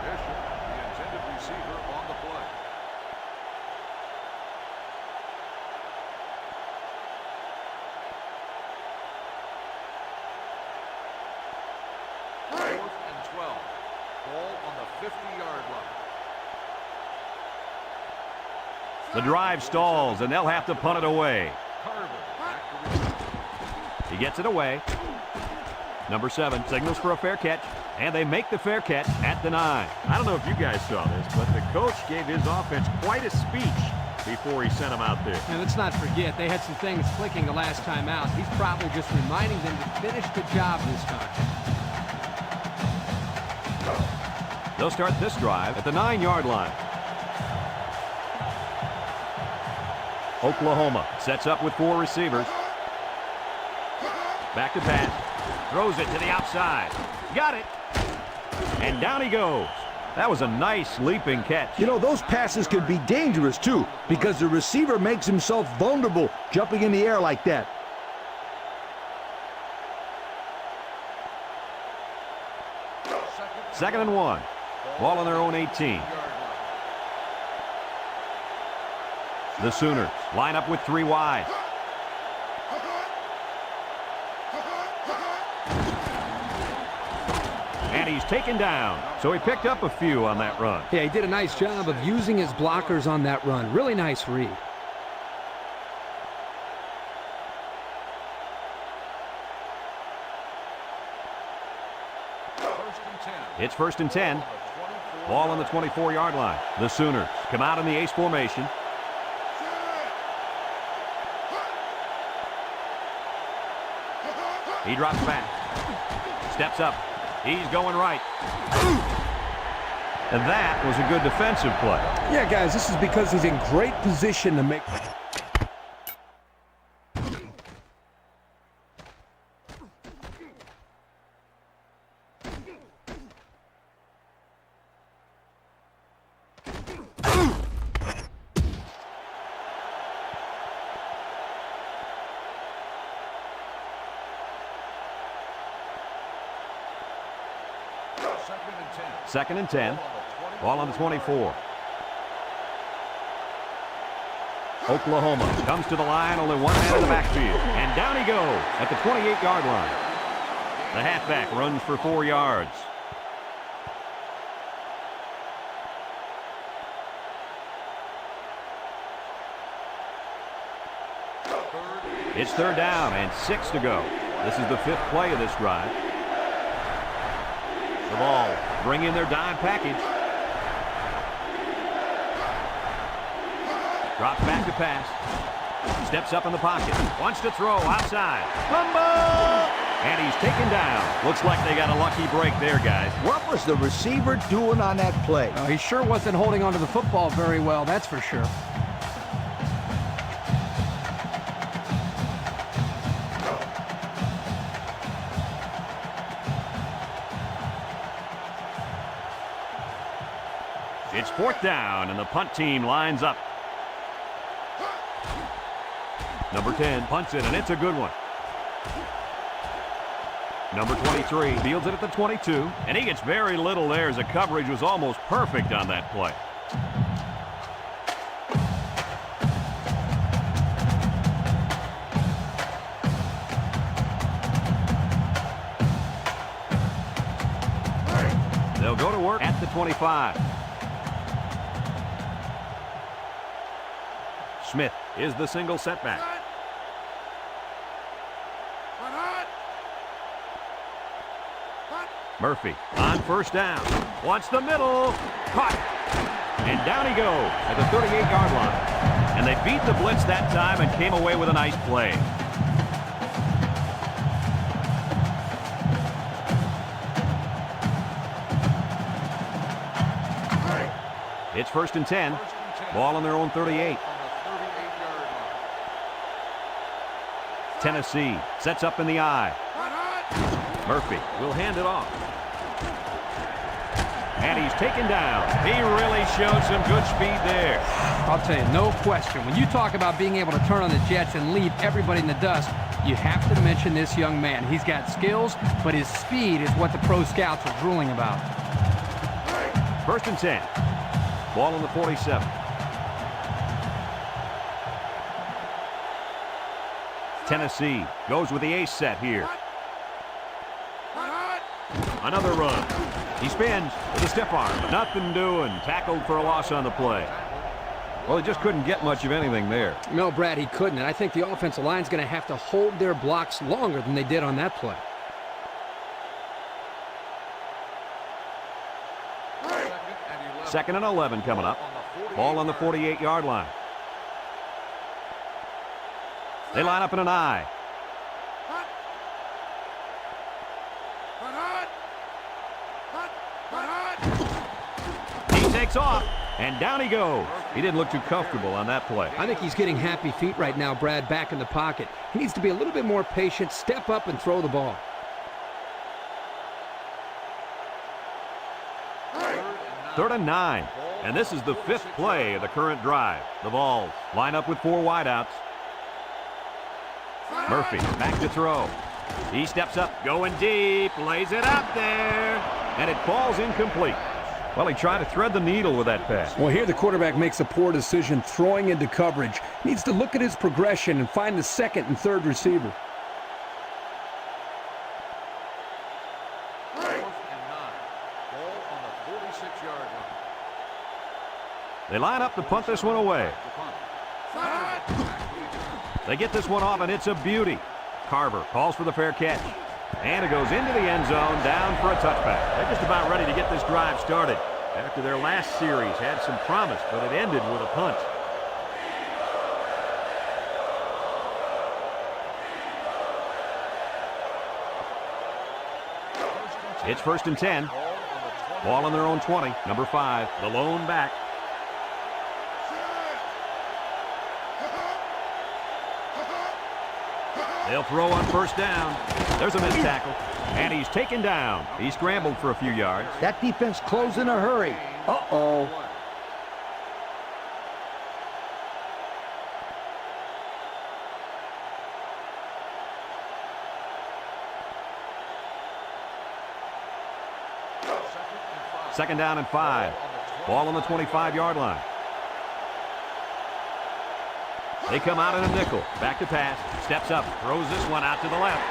Bishop, the intended receiver, on the play. Fourth and 12. Ball on the 50-yard line. The drive stalls, and they'll have to punt it away. He gets it away. Number 7 signals for a fair catch, and they make the fair catch at the 9. I don't know if you guys saw this, but the coach gave his offense quite a speech before he sent them out there. And let's not forget, they had some things clicking the last time out. He's probably just reminding them to finish the job this time. They'll start this drive at the 9-yard line. Oklahoma sets up with 4 receivers. Back to pass. Throws it to the outside. Got it. And down he goes. That was a nice leaping catch. You know, those passes could be dangerous, too, because the receiver makes himself vulnerable jumping in the air like that. Second and 1. Ball on their own 18. The Sooners line up with 3 wide. And he's taken down. So he picked up a few on that run. Yeah, he did a nice job of using his blockers on that run. Really nice read. It's 1st and 10. Ball on the 24-yard line. The Sooners come out in the ace formation. He drops back. Steps up. He's going right. And that was a good defensive play. Yeah, guys, this is because he's in great position to make... Second and 10. Ball on the 24. Oklahoma comes to the line, only one man in the backfield. And down he goes at the 28-yard line. The halfback runs for 4 yards. It's 3rd down and 6 to go. This is the 5th play of this drive. The ball, bring in their dime package. Drops back to pass. Steps up in the pocket. Wants to throw outside. Fumble! And he's taken down. Looks like they got a lucky break there, guys. What was the receiver doing on that play? He sure wasn't holding onto the football very well, that's for sure. It's 4th down, and the punt team lines up. Number 10 punts it, and it's a good one. Number 23 fields it at the 22, and he gets very little there as the coverage was almost perfect on that play. They'll go to work at the 25. Smith is the single setback. Murphy on 1st down. Wants the middle. Caught. And down he goes at the 38-yard line. And they beat the blitz that time and came away with a nice play. It's 1st and 10. Ball on their own 38. Tennessee sets up in the eye. Murphy will hand it off. And he's taken down. He really showed some good speed there. I'll tell you, no question. When you talk about being able to turn on the jets and leave everybody in the dust, you have to mention this young man. He's got skills, but his speed is what the pro scouts are drooling about. 1st and 10. Ball on the 47. Tennessee goes with the ace set here. Another run. He spins with a stiff arm. Nothing doing. Tackled for a loss on the play. Well, he just couldn't get much of anything there. No, Brad, he couldn't. And I think the offensive line's going to have to hold their blocks longer than they did on that play. Second and 11 coming up. Ball on the 48-yard line. They line up in an eye. He takes off, and down he goes. He didn't look too comfortable on that play. I think he's getting happy feet right now, Brad, back in the pocket. He needs to be a little bit more patient, step up, and throw the ball. Third and 9, and this is the 5th play of the current drive. The Vols line up with 4 wideouts. Murphy back to throw. He steps up, going deep, lays it up there, and it falls incomplete. Well, he tried to thread the needle with that pass. Well, here the quarterback makes a poor decision throwing into coverage. He needs to look at his progression and find the 2nd and 3rd receiver. They line up to punt this one away. They get this one off, and it's a beauty. Carver calls for the fair catch. And it goes into the end zone, down for a touchback. They're just about ready to get this drive started. After their last series had some promise, but it ended with a punt. It's 1st and 10. Ball on their own 20. Number 5, the lone back. They'll throw on 1st down. There's a missed tackle. And he's taken down. He scrambled for a few yards. That defense closed in a hurry. Uh-oh. Second down and 5. Ball on the 25-yard line. They come out in a nickel. Back to pass. Steps up. Throws this one out to the left.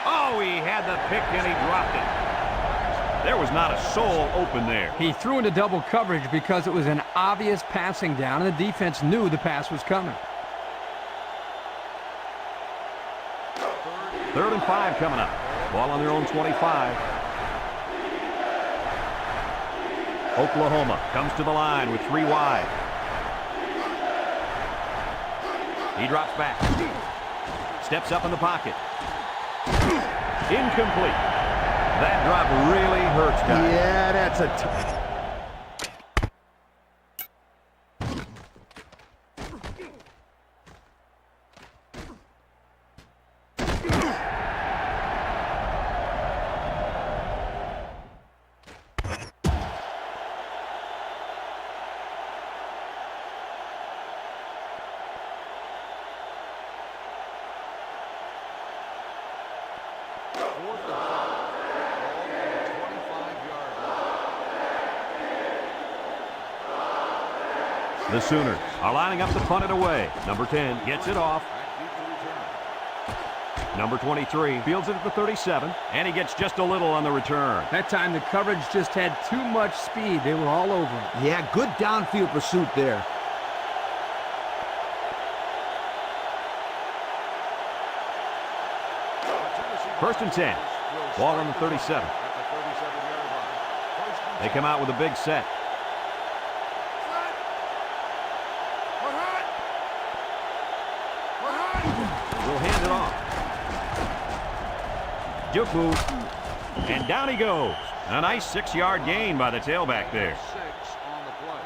Oh, he had the pick and he dropped it. There was not a soul open there. He threw into double coverage because it was an obvious passing down, and the defense knew the pass was coming. 3rd and 5 coming up. Ball on their own 25. Oklahoma comes to the line with 3 wide. He drops back. Steps up in the pocket. Incomplete. That drop really hurts, guys. Yeah, that's a The Sooners are lining up to punt it away. Number 10 gets it off. Number 23 fields it at the 37, and he gets just a little on the return. That time the coverage just had too much speed. They were all over him. Yeah, good downfield pursuit there. First and 10. Ball on the 37. They come out with a big set. Will hand it off. Juke move. And down he goes. A nice 6-yard gain by the tailback there. 6 on the play.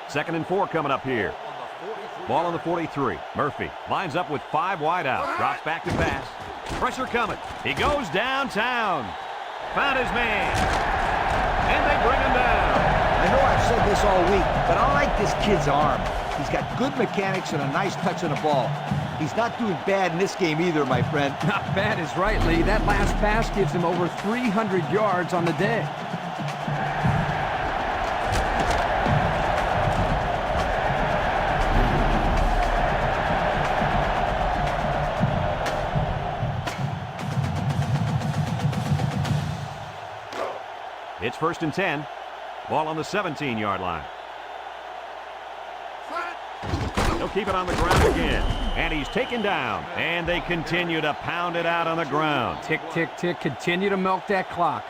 Second and 4 coming up here. Ball on the 43. Murphy lines up with 5 wide out. Drops back to pass. Pressure coming. He goes downtown. Found his man. And they bring him down. I know I've said this all week, but I like this kid's arm. He's got good mechanics and a nice touch on the ball. He's not doing bad in this game either, my friend. Not bad is right, Lee. That last pass gives him over 300 yards on the day. It's first and 10. Ball on the 17-yard line. He'll keep it on the ground again. And he's taken down. And they continue to pound it out on the ground. Tick, tick, tick. Continue to milk that clock.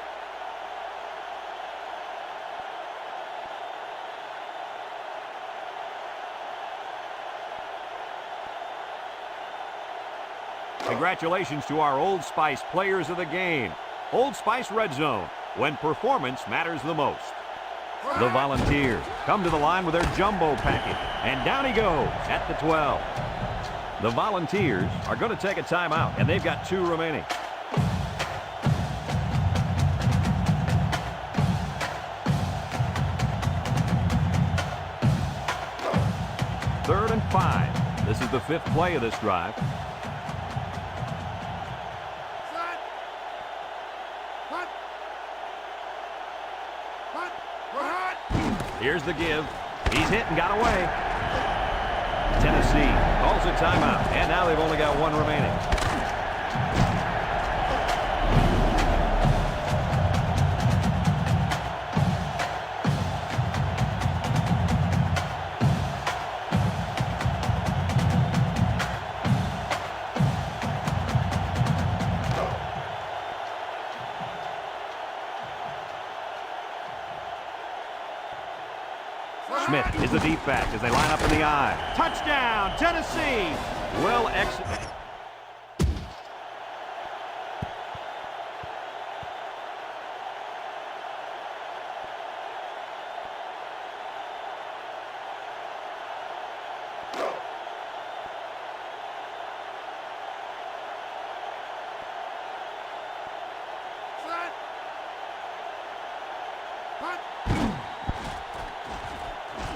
Congratulations to our Old Spice players of the game. Old Spice Red Zone, when performance matters the most. The Volunteers come to the line with their jumbo package, and down he goes at the 12. The Volunteers are going to take a timeout, and they've got 2 remaining. Third and 5. This is the 5th play of this drive. Here's the give. He's hit and got away. Tennessee calls a timeout, and now they've only got 1 remaining. Smith is the deep back as they line up in the I. Touchdown, Tennessee! Well executed.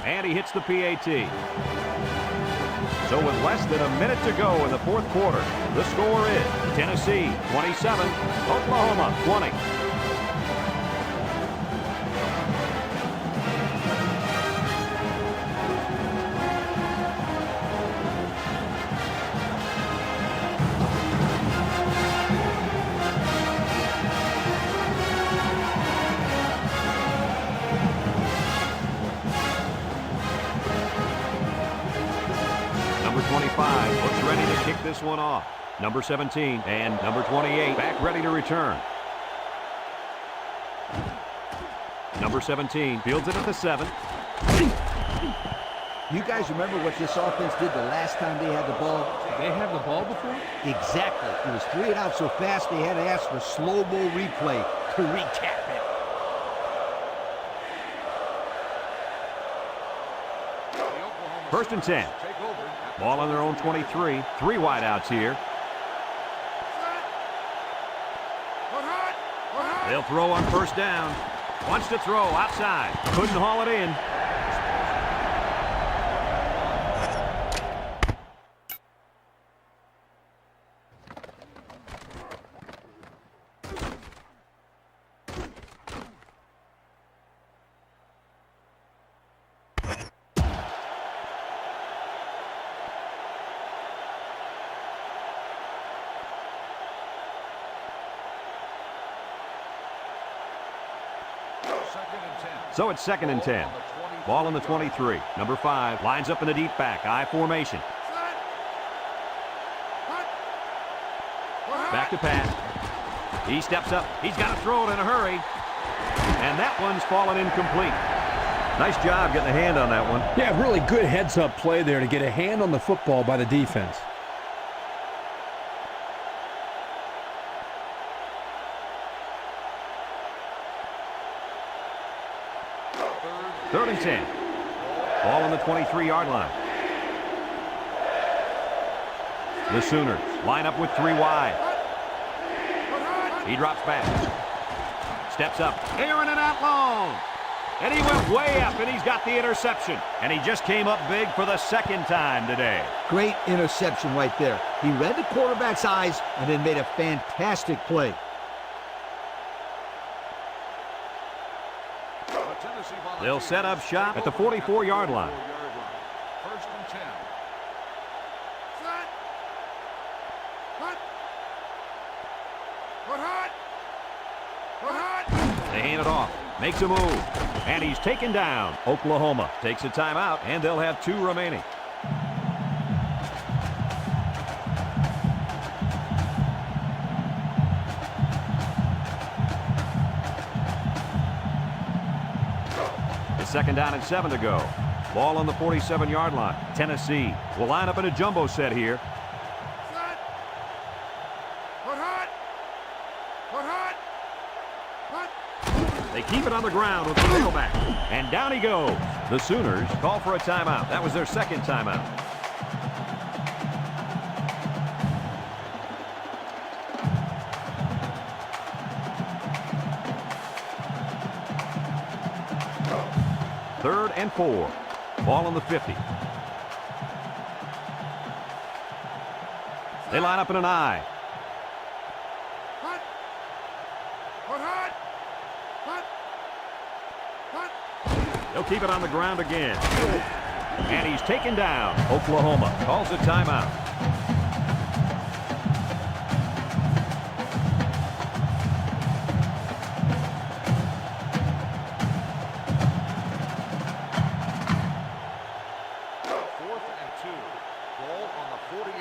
And he hits the PAT. So with less than a minute to go in the 4th quarter, the score is Tennessee 27, Oklahoma 20. 5 looks ready to kick this one off. Number 17 and number 28 back ready to return. Number 17 fields it at the 7. You guys remember what this offense did the last time they had the ball? Did they have the ball before? Exactly. It was 3 and out so fast they had to ask for slow-mo replay to recap it. First and 10. Ball on their own 23. 3 wideouts here. They'll throw on first down. Wants to throw outside. Couldn't haul it in. So it's 2nd and 10. Ball on the 23. Number 5 lines up in the deep back. I formation. Back to pass. He steps up. He's got to throw it in a hurry. And that one's fallen incomplete. Nice job getting a hand on that one. Yeah, really good heads-up play there to get a hand on the football by the defense. Third and 10. Ball on the 23-yard line. The Sooners line up with 3 wide. He drops back. Steps up. Airing it out long. And he went way up, and he's got the interception. And he just came up big for the 2nd time today. Great interception right there. He read the quarterback's eyes and then made a fantastic play. They'll set up shop at the 44-yard line. First and 10. They hand it off. Makes a move. And he's taken down. Oklahoma takes a timeout, and they'll have 2 remaining. It's 2nd down and 7 to go. Ball on the 47-yard line. Tennessee will line up in a jumbo set here. They keep it on the ground with the tailback. And down he goes. The Sooners call for a timeout. That was their 2nd timeout. Third and 4. Ball on the 50. They line up in an I. They'll keep it on the ground again. And he's taken down. Oklahoma calls a timeout.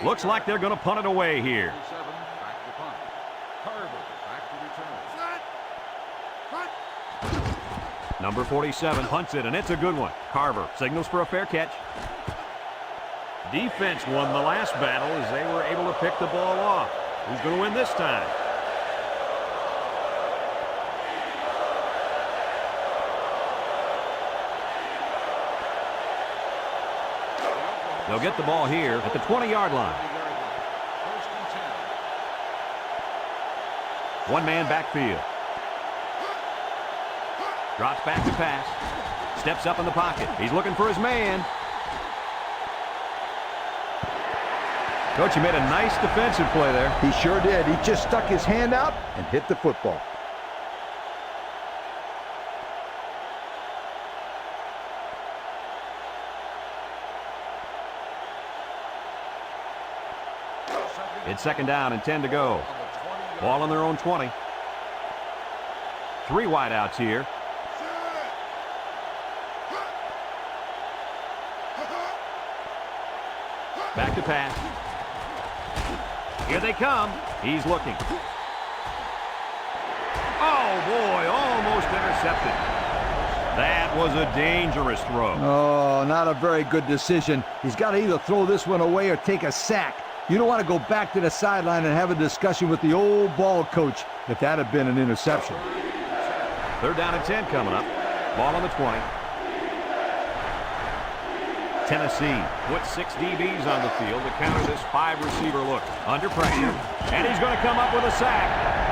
Looks like they're going to punt it away here. Back to punt. Carver back to return. Number 47 hunts it, and it's a good one. Carver signals for a fair catch. Defense won the last battle as they were able to pick the ball off. Who's going to win this time? They'll get the ball here at the 20-yard line. First and 10. One man backfield. Drops back to pass. Steps up in the pocket. He's looking for his man. Coach, he made a nice defensive play there. He sure did. He just stuck his hand out and hit the football. It's 2nd down and 10 to go. Ball on their own 20. 3 wideouts here. Back to pass. Here they come. He's looking. Oh, boy, almost intercepted. That was a dangerous throw. Oh, not a very good decision. He's got to either throw this one away or take a sack. You don't want to go back to the sideline and have a discussion with the old ball coach if that had been an interception. 3rd down and 10 coming up. Ball on the 20. Tennessee puts 6 DBs on the field to counter this 5-receiver look. Under pressure, and he's going to come up with a sack.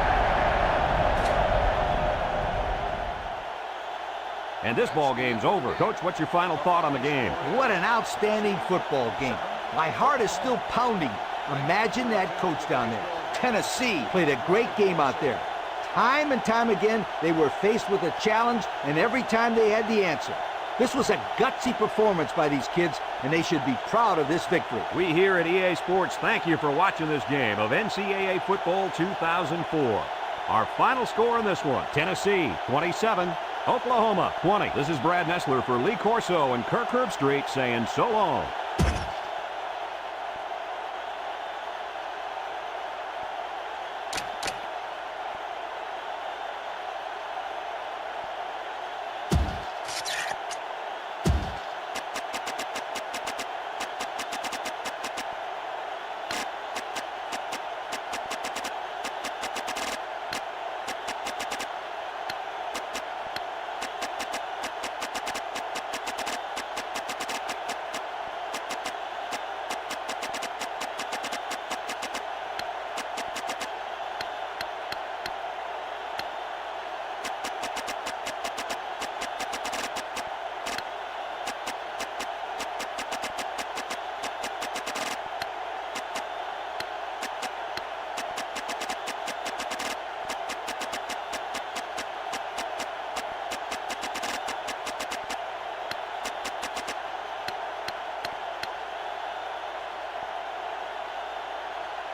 And this ball game's over. Coach, what's your final thought on the game? What an outstanding football game. My heart is still pounding. Imagine that coach down there. Tennessee played a great game out there. Time and time again, they were faced with a challenge, and every time they had the answer. This was a gutsy performance by these kids, and they should be proud of this victory. We here at EA Sports thank you for watching this game of NCAA Football 2004. Our final score in this one, Tennessee 27, Oklahoma 20. This is Brad Nessler for Lee Corso and Kirk Herbstreit saying so long.